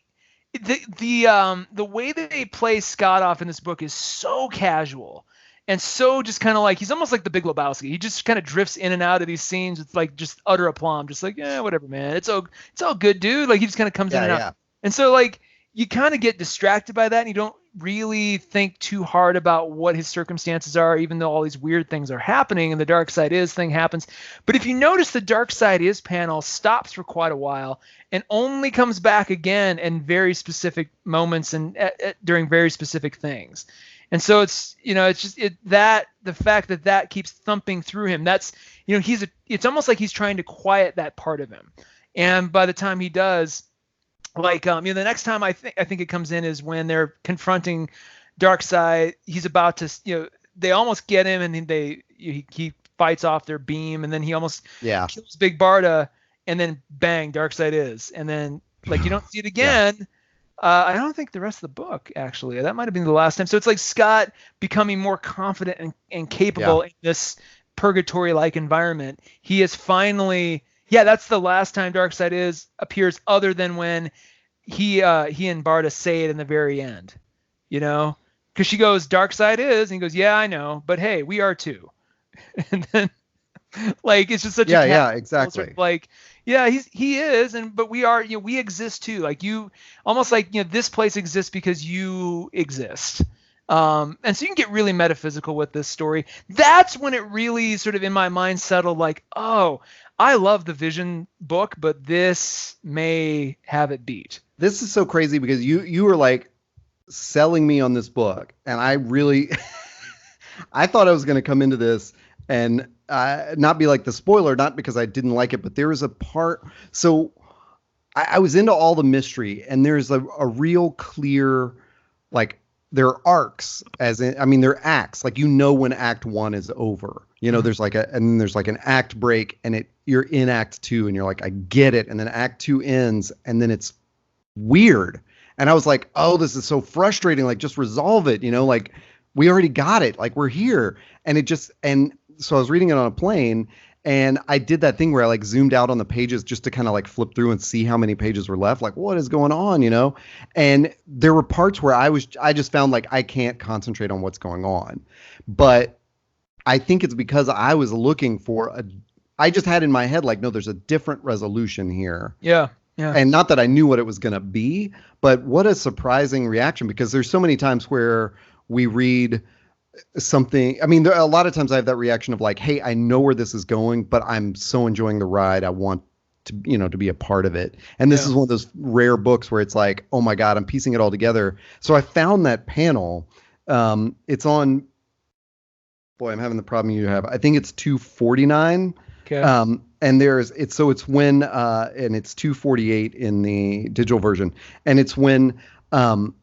Speaker 1: the way that they play Scott off in this book is so casual. And so just kind of like, he's almost like the Big Lebowski. He just kind of drifts in and out of these scenes with like just utter aplomb, just like, yeah, whatever, man. It's all good, dude. Like he just kind of comes in and out. And so like you kind of get distracted by that, and you don't really think too hard about what his circumstances are, even though all these weird things are happening and the Dark Side Is thing happens. But if you notice, the Dark Side Is panel stops for quite a while and only comes back again in very specific moments and during very specific things. And so it's just the fact that keeps thumping through him. That's, it's almost like he's trying to quiet that part of him. And by the time he does, like, the next time I think it comes in is when they're confronting Darkseid. He's about to, they almost get him, and then he fights off their beam, and then he almost kills Big Barda, and then bang, Darkseid is, and then like you don't see it again. I don't think the rest of the book, actually. That might have been the last time. So it's like Scott becoming more confident and capable in this purgatory-like environment. He is finally, that's the last time Darkseid appears, other than when he and Barda say it in the very end, because she goes, Darkseid is, and he goes, yeah, I know, but hey, we are too. And then, like, it's just such
Speaker 2: exactly.
Speaker 1: Sort of like, he is, but we are, we exist too. Like you, almost like, this place exists because you exist. And so you can get really metaphysical with this story. That's when it really sort of in my mind settled, like, oh, I love the Vision book, but this may have it beat.
Speaker 2: This is so crazy because you were like selling me on this book, and I really, I thought I was going to come into this and not be like the spoiler, not because I didn't like it, but there was a part. So I was into all the mystery, and there's a real clear, like, there are arcs, they're acts. Like, when Act 1 is over, there's like there's like an act break, and you're in Act 2, and you're like, I get it. And then Act 2 ends, and then it's weird. And I was like, oh, this is so frustrating. Like, just resolve it, like, we already got it. Like, we're here. And so I was reading it on a plane, and I did that thing where I like zoomed out on the pages just to kind of like flip through and see how many pages were left. Like, what is going on, And there were parts where I just found like I can't concentrate on what's going on. But I think it's because I was looking for I just had in my head, like, no, there's a different resolution here.
Speaker 1: Yeah. Yeah.
Speaker 2: And not that I knew what it was going to be, but what a surprising reaction, because there's so many times where we read something. I mean, there are a lot of times I have that reaction of like, hey, I know where this is going, but I'm so enjoying the ride. I want to, to be a part of it. And this is one of those rare books where it's like, oh my God, I'm piecing it all together. So I found that panel. It's on, boy, I'm having the problem you have. I think it's 249.
Speaker 1: Okay.
Speaker 2: And it's when, and it's 248 in the digital version. And it's when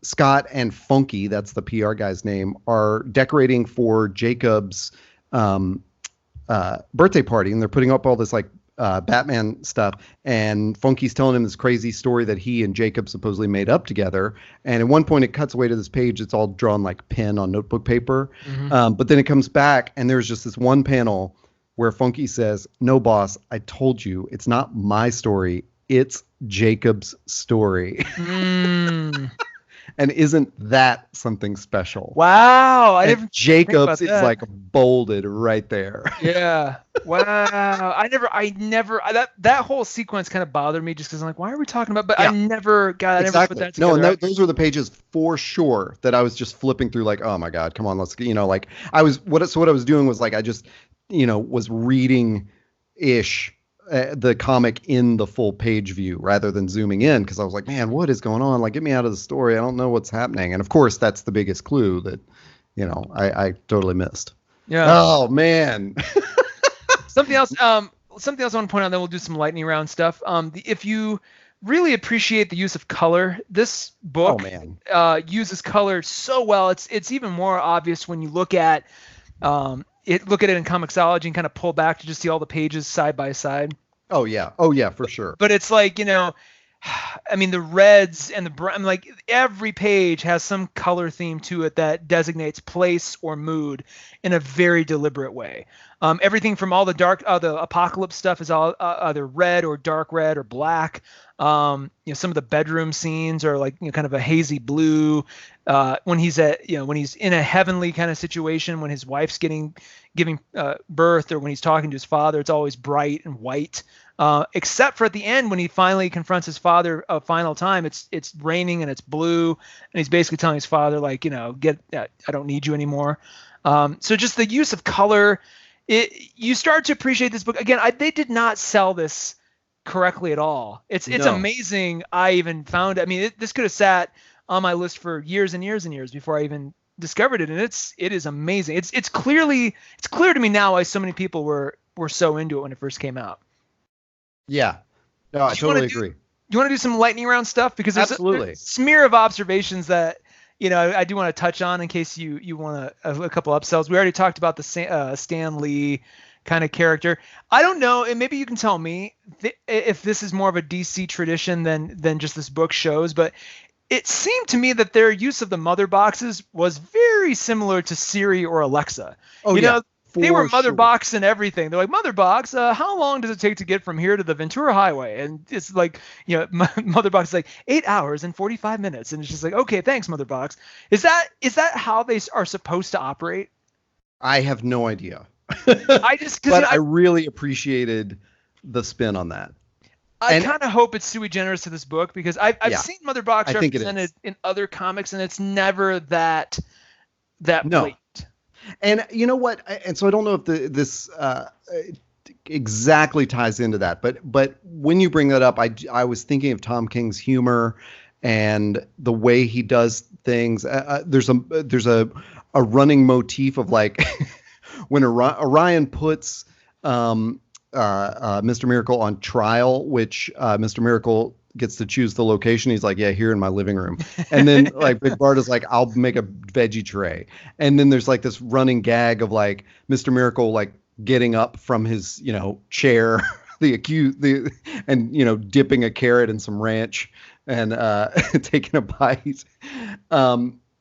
Speaker 2: Scott and Funky, that's the PR guy's name, are decorating for Jacob's birthday party. And they're putting up all this like Batman stuff. And Funky's telling him this crazy story that he and Jacob supposedly made up together. And at one point it cuts away to this page. It's all drawn like pen on notebook paper. Mm-hmm. But then it comes back and there's just this one panel where Funky says, "No, boss, I told you, it's not my story. It's Jacob's story."
Speaker 1: Mm.
Speaker 2: And isn't that something special?
Speaker 1: Wow.
Speaker 2: Jacobs is like bolded right there.
Speaker 1: Yeah. Wow. That whole sequence kind of bothered me just because I'm like, why are we talking about? But yeah. I never put that together.
Speaker 2: No, and those were the pages for sure that I was just flipping through like, oh my God, come on, let's, like what I was doing was like, I just, was reading the comic in the full page view rather than zooming in, because I was like, man, what is going on? Like, get me out of the story. I don't know what's happening. And of course, that's the biggest clue that, I totally missed.
Speaker 1: Yeah.
Speaker 2: Oh man.
Speaker 1: Something else I want to point out, then we'll do some lightning round stuff. If you really appreciate the use of color, this book uses color so well. It's even more obvious when you look at it in Comixology and kind of pull back to just see all the pages side by side.
Speaker 2: Oh yeah, for sure.
Speaker 1: But it's like, I mean, the reds and the brown, like every page has some color theme to it that designates place or mood in a very deliberate way. Everything from all the the apocalypse stuff is all either red or dark red or black. Some of the bedroom scenes are like, kind of a hazy blue. When he's in a heavenly kind of situation, when his wife's giving birth, or when he's talking to his father, it's always bright and white. Except for at the end when he finally confronts his father a final time, it's raining and it's blue, and he's basically telling his father like, I don't need you anymore. So just the use of color, you start to appreciate this book again. They did not sell this correctly at all. It's amazing. I even found it. I mean, this could have sat on my list for years and years and years before I even discovered it, and it is amazing. It's clear to me now why so many people were so into it when it first came out.
Speaker 2: Yeah. No, I totally agree.
Speaker 1: You want to do some lightning round stuff? Because there's a smear of observations that, I do want to touch on in case you want a couple upsells. We already talked about the Stan Lee kind of character. I don't know, and maybe you can tell me if this is more of a DC tradition than just this book shows, but it seemed to me that their use of the mother boxes was very similar to Siri or Alexa.
Speaker 2: Oh, yeah.
Speaker 1: They were mother box and everything. They're like, mother box, how long does it take to get from here to the Ventura Highway? And it's like, mother box is like 8 hours and 45 minutes. And it's just like, okay, thanks, mother box. Is that how they are supposed to operate?
Speaker 2: I have no idea.
Speaker 1: I
Speaker 2: really appreciated the spin on that.
Speaker 1: I kind of hope it's sui generis to this book, because I've seen mother box represented in other comics, and it's never that blatant.
Speaker 2: And you know what? And so I don't know if this exactly ties into that, but when you bring that up, I was thinking of Tom King's humor and the way he does things. There's a running motif of like when Orion puts Mr. Miracle on trial, which Mr. Miracle gets to choose the location. He's like, yeah, here in my living room. And then like Big Bart is like, I'll make a veggie tray. And then there's like this running gag of like Mr. Miracle like getting up from his, chair, and dipping a carrot in some ranch and taking a bite.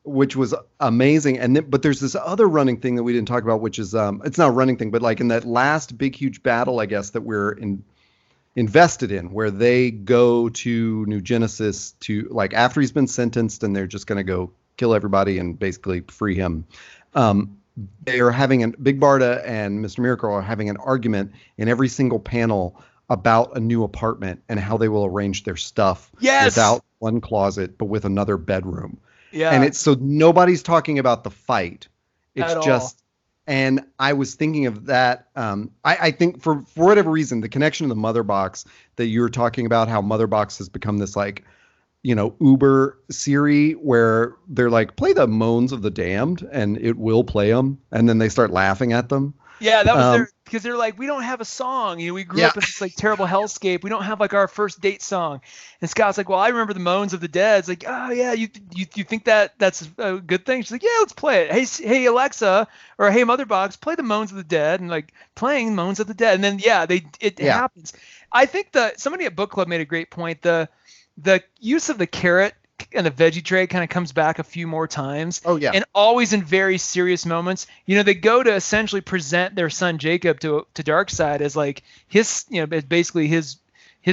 Speaker 2: which was amazing. And then, but there's this other running thing that we didn't talk about, which is it's not a running thing, but like in that last big huge battle, I guess that we're invested in, where they go to New Genesis to, like, after he's been sentenced and they're just going to go kill everybody and basically free him. They are having Big Barda and Mr. Miracle are having an argument in every single panel about a new apartment and how they will arrange their stuff without one closet, but with another bedroom.
Speaker 1: Yeah.
Speaker 2: And it's so nobody's talking about the fight. It's
Speaker 1: At
Speaker 2: just, and I was thinking of that. I think for whatever reason, the connection to the Mother Box that you were talking about, how Mother Box has become this, like, you know, Uber Siri where they're like, play the moans of the damned, and it will play them. And then they start laughing at them.
Speaker 1: Yeah, that was because they're like, we don't have a song. You know, we grew up in this like terrible hellscape. We don't have like our first date song. And Scott's like, well, I remember the moans of the dead. It's like, oh yeah, you think that's a good thing? She's like, yeah, let's play it. Hey Alexa, or hey Mother Box, play the moans of the dead, and like playing moans of the dead. And then it happens. I think somebody at Book Club made a great point. The use of the carrot and the veggie tray kind of comes back a few more times.
Speaker 2: Oh yeah.
Speaker 1: And always in very serious moments. You know, they go to essentially present their son Jacob to Darkseid as like his, you know, basically his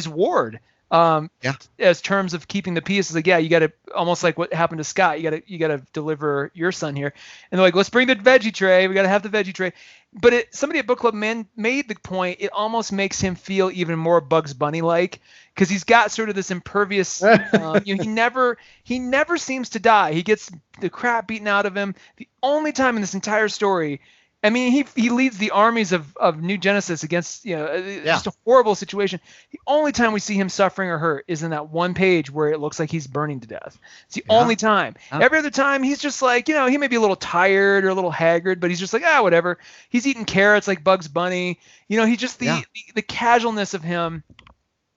Speaker 1: ward. As terms of keeping the peace. Is like, yeah, you got to, almost like what happened to Scott. You got to deliver your son here. And they're like, let's bring the veggie tray. We got to have the veggie tray. But somebody at Book Club made the point. It almost makes him feel even more Bugs Bunny like, because he's got sort of this impervious. You know, he never seems to die. He gets the crap beaten out of him. The only time in this entire story, I mean, he leads the armies of New Genesis against, you know, just a horrible situation. The only time we see him suffering or hurt is in that one page where it looks like he's burning to death. It's the only time. Every other time, he's just like, you know, he may be a little tired or a little haggard, but he's just like, whatever. He's eating carrots like Bugs Bunny. You know, he's just the casualness of him.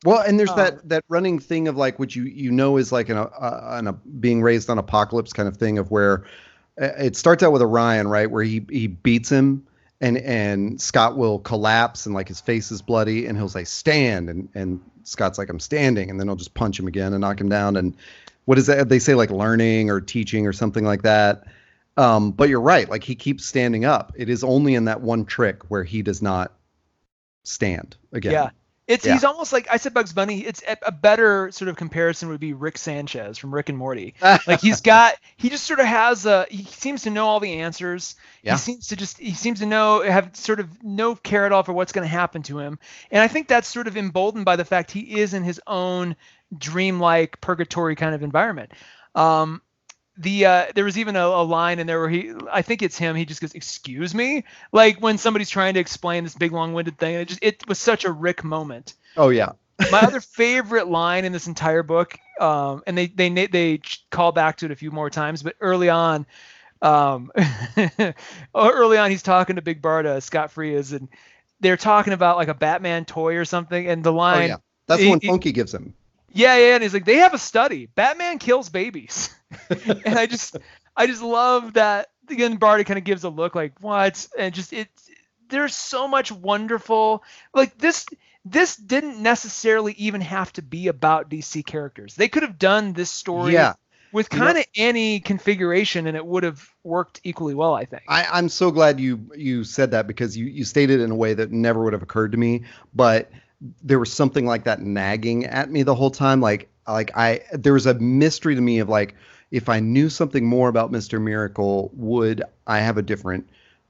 Speaker 2: Well, and there's that running thing of like, which you know is like a being raised on Apocalypse kind of thing of where it starts out with Orion, right, where he beats him and Scott will collapse and like his face is bloody and he'll say stand and Scott's like, I'm standing, and then he'll just punch him again and knock him down. And what is that? They say like learning or teaching or something like that. But you're right, like he keeps standing up. It is only in that one trick where he does not stand again.
Speaker 1: Yeah. He's almost like, I said Bugs Bunny. It's a better sort of comparison would be Rick Sanchez from Rick and Morty. Like he just sort of has he seems to know all the answers. Yeah. He seems to have sort of no care at all for what's going to happen to him. And I think that's sort of emboldened by the fact he is in his own dreamlike purgatory kind of environment. There was even a line in there where I think it's him, he just goes, excuse me, like when somebody's trying to explain this big long-winded thing. It was such a Rick moment.
Speaker 2: Oh yeah.
Speaker 1: My other favorite line in this entire book, and they call back to it a few more times, but early on he's talking to Big Barda, Scott Free is, and they're talking about like a Batman toy or something, and the line,
Speaker 2: that's the one Funky gives him.
Speaker 1: Yeah, and he's like, they have a study. Batman kills babies. And I just love that. Again, Barty kind of gives a look like, what? And just there's so much wonderful, like this didn't necessarily even have to be about DC characters. They could have done this story with kind of any configuration and it would have worked equally well, I think.
Speaker 2: I'm so glad you said that, because you stated it in a way that never would have occurred to me, but there was something like that nagging at me the whole time. There was a mystery to me of like, if I knew something more about Mr. Miracle, would I have a different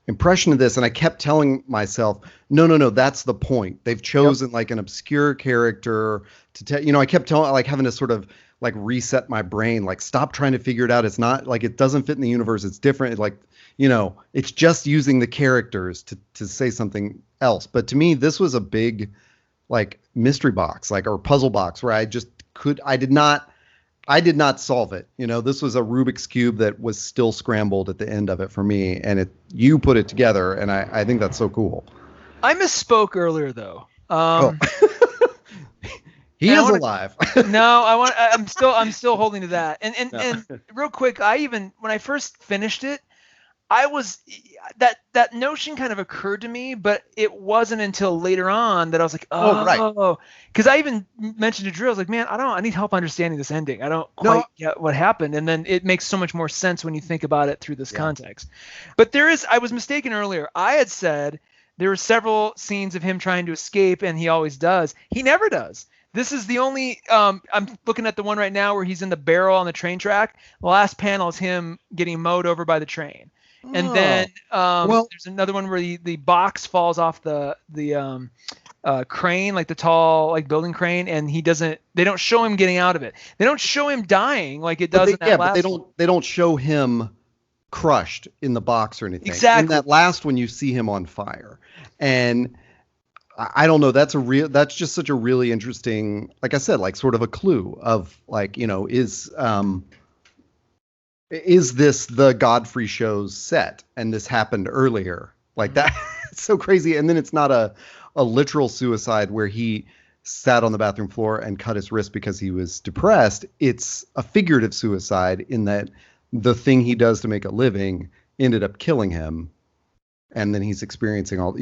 Speaker 2: impression of this? And I kept telling myself, no, that's the point. They've chosen like an obscure character to tell, I kept having to sort of like reset my brain, like stop trying to figure it out. It's not like, it doesn't fit in the universe. It's different. Like, it's just using the characters to say something else. But to me, this was a big, like mystery box, like, or puzzle box where I did not solve it. This was a Rubik's Cube that was still scrambled at the end of it for me. And you put it together. And I think that's so cool.
Speaker 1: I misspoke earlier though.
Speaker 2: He is alive.
Speaker 1: No, I'm still holding to that. And real quick, when I first finished it, I was that notion kind of occurred to me, but it wasn't until later on that I was like,
Speaker 2: Oh, right.
Speaker 1: oh, because I even mentioned to Drew, I was like, man, I need help understanding this ending. I don't
Speaker 2: No.
Speaker 1: quite get what happened, and then it makes so much more sense when you think about it through this
Speaker 2: Yeah.
Speaker 1: context. But I was mistaken earlier. I had said there were several scenes of him trying to escape, and he always does. He never does. This is the only. I'm looking at the one right now where he's in the barrel on the train track. The last panel is him getting mowed over by the train. And then
Speaker 2: Well,
Speaker 1: there's another one where the box falls off the crane, like the tall like building crane, and they don't show him getting out of it. They don't show him dying like it does in that last
Speaker 2: but
Speaker 1: one.
Speaker 2: they don't show him crushed in the box or anything.
Speaker 1: Exactly.
Speaker 2: In that last one, you see him on fire, and I don't know. That's just such a really interesting, like I said, like sort of a clue of like, is this the Godfrey show's set, and this happened earlier like that? It's so crazy. And then it's not a literal suicide where he sat on the bathroom floor and cut his wrist because he was depressed. It's a figurative suicide in that the thing he does to make a living ended up killing him, and then he's experiencing all,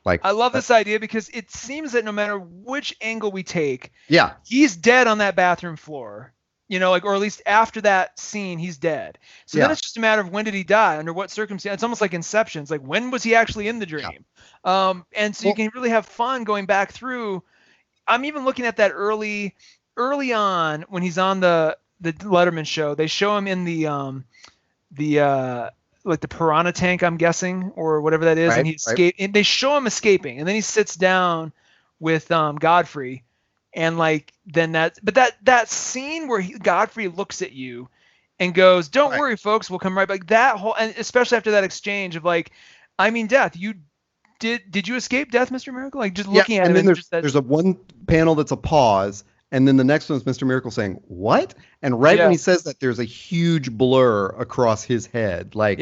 Speaker 2: like.
Speaker 1: I love this idea because it seems that no matter which angle we take,
Speaker 2: Yeah.
Speaker 1: he's dead on that bathroom floor. Or at least after that scene, he's dead. So then it's just a matter of when did he die, under what circumstance. It's almost like Inception. It's like, when was he actually in the dream? Yeah. And so you can really have fun going back through. I'm even looking at that early on when he's on the Letterman show. They show him in the like the piranha tank, I'm guessing, or whatever that is, and he escaped. And they show him escaping, and then he sits down with Godfrey. And like then that scene where Godfrey looks at you and goes, "Don't worry, folks, we'll come right back." That whole, and especially after that exchange of like, I mean, death. You did you escape death, Mr. Miracle? Like just looking at
Speaker 2: and
Speaker 1: it.
Speaker 2: Then there's a one panel that's a pause, and then the next one's Mr. Miracle saying, "What?" And when he says that, there's a huge blur across his head, like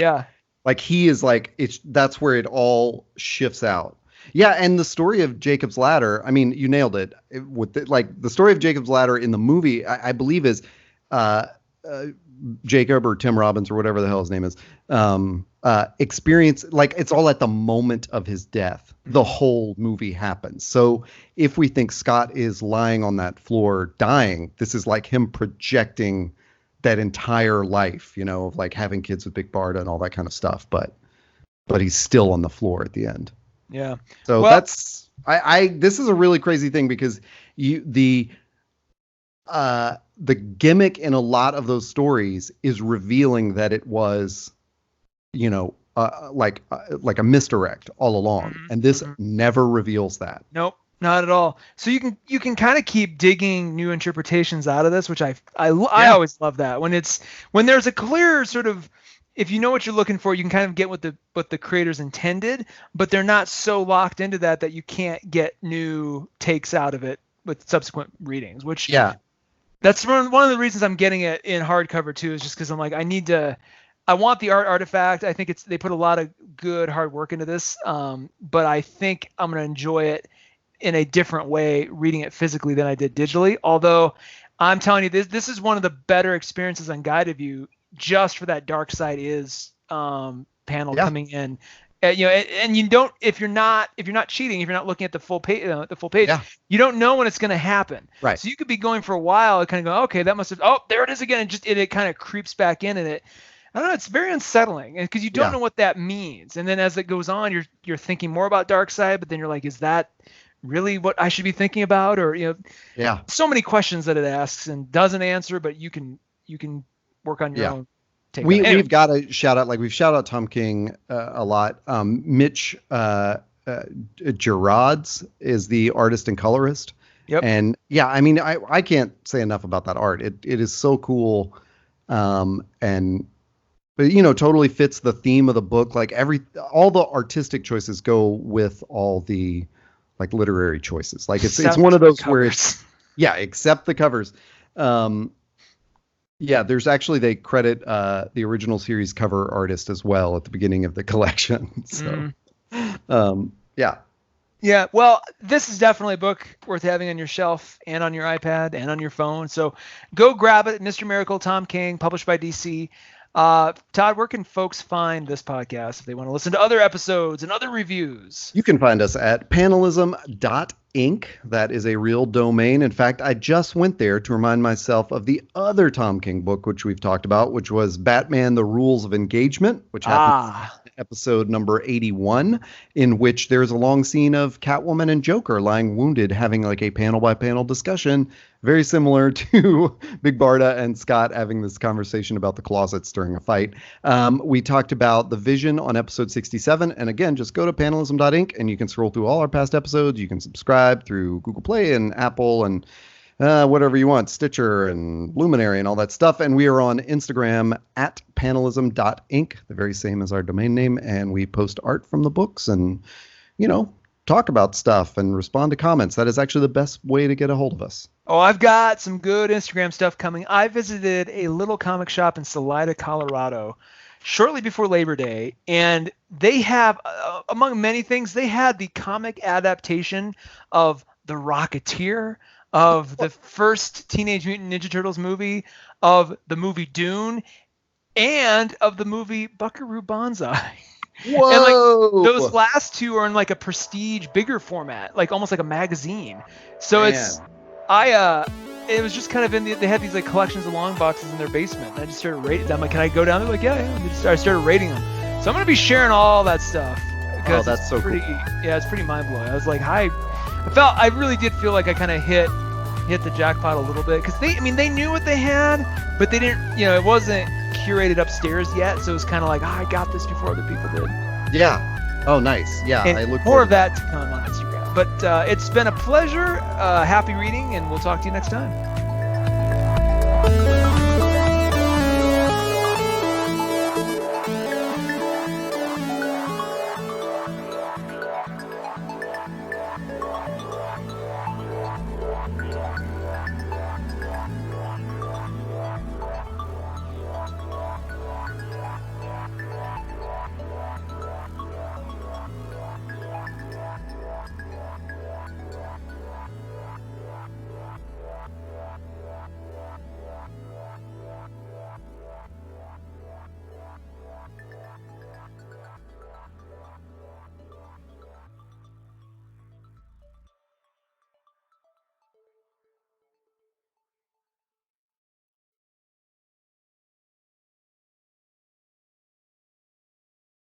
Speaker 2: he is like that's where it all shifts out. Yeah, and the story of Jacob's Ladder, I mean, you nailed it. The story of Jacob's Ladder in the movie, I believe is Jacob or Tim Robbins or whatever the hell his name is, experience, like it's all at the moment of his death. The whole movie happens. So if we think Scott is lying on that floor dying, this is like him projecting that entire life, of like having kids with Big Barda and all that kind of stuff. But he's still on the floor at the end.
Speaker 1: Yeah.
Speaker 2: So that's this is a really crazy thing because the gimmick in a lot of those stories is revealing that it was, like a misdirect all along, and this never reveals that.
Speaker 1: Nope, not at all. So you can kind of keep digging new interpretations out of this, which I always love that when there's a clear sort of. If you know what you're looking for, you can kind of get what the creators intended, but they're not so locked into that you can't get new takes out of it with subsequent readings. Which that's one of the reasons I'm getting it in hardcover too, is just because I'm like I want the artifact. I think they put a lot of good hard work into this, but I think I'm gonna enjoy it in a different way reading it physically than I did digitally. Although I'm telling you, this is one of the better experiences on Guided View. Just for that Dark Side Is panel coming in, and you don't, if you're not cheating, if you're not looking at the full page, you don't know when it's going to happen.
Speaker 2: Right.
Speaker 1: So you could be going for a while and kind of go, okay, that must have, there it is again, and it kind of creeps back in, and I don't know, it's very unsettling, because you don't know what that means, and then as it goes on, you're thinking more about Dark Side, but then you're like, is that really what I should be thinking about, or so many questions that it asks and doesn't answer, but you can work on your own take.
Speaker 2: We've got to shout out, we've shout out Tom King a lot. Mitch Gerards is the artist and colorist.
Speaker 1: Yep.
Speaker 2: And I mean, I can't say enough about that art. It is so cool. But totally fits the theme of the book. Like all the artistic choices go with all the like literary choices. Like it's one of those where it's except the covers. There's actually, they credit the original series cover artist as well at the beginning of the collection. So,
Speaker 1: Yeah, well, this is definitely a book worth having on your shelf and on your iPad and on your phone. So go grab it. Mr. Miracle, Tom King, published by DC. Todd, where can folks find this podcast if they want to listen to other episodes and other reviews?
Speaker 2: You can find us at panelism.inc. That is a real domain. In fact, I just went there to remind myself of the other Tom King book, which we've talked about, which was Batman, The Rules of Engagement, which happens in episode number 81, in which there's a long scene of Catwoman and Joker lying wounded, having like a panel-by-panel discussion, very similar to Big Barda and Scott having this conversation about the closets during a fight. We talked about The Vision on episode 67. And again, just go to panelism.inc and you can scroll through all our past episodes. You can subscribe through Google Play and Apple and whatever you want, Stitcher and Luminary and all that stuff. And we are on Instagram at panelism.inc, the very same as our domain name. And we post art from the books and, talk about stuff and respond to comments. That is actually the best way to get a hold of us.
Speaker 1: Oh, I've got some good Instagram stuff coming. I visited a little comic shop in Salida, Colorado, shortly before Labor Day, and they have, among many things, they had the comic adaptation of The Rocketeer, of the first Teenage Mutant Ninja Turtles movie, of the movie Dune, and of the movie Buckaroo Banzai.
Speaker 2: Whoa!
Speaker 1: And like those last two are in like a prestige, bigger format, like almost like a magazine. So it was just kind of they had these like collections of long boxes in their basement. And I just started rating them. I'm like, can I go down there? Like, yeah. I started rating them. So I'm gonna be sharing all that stuff.
Speaker 2: Oh, that's so cool.
Speaker 1: Yeah, it's pretty mind blowing. I was like, I really did feel like I kind of hit the jackpot a little bit because they knew what they had, but they didn't. It wasn't curated upstairs yet, so it was kind of like, I got this before other people did.
Speaker 2: Yeah. Oh, nice. Yeah,
Speaker 1: and
Speaker 2: I look
Speaker 1: more of that to come on Instagram. But it's been a pleasure. Happy reading, and we'll talk to you next time.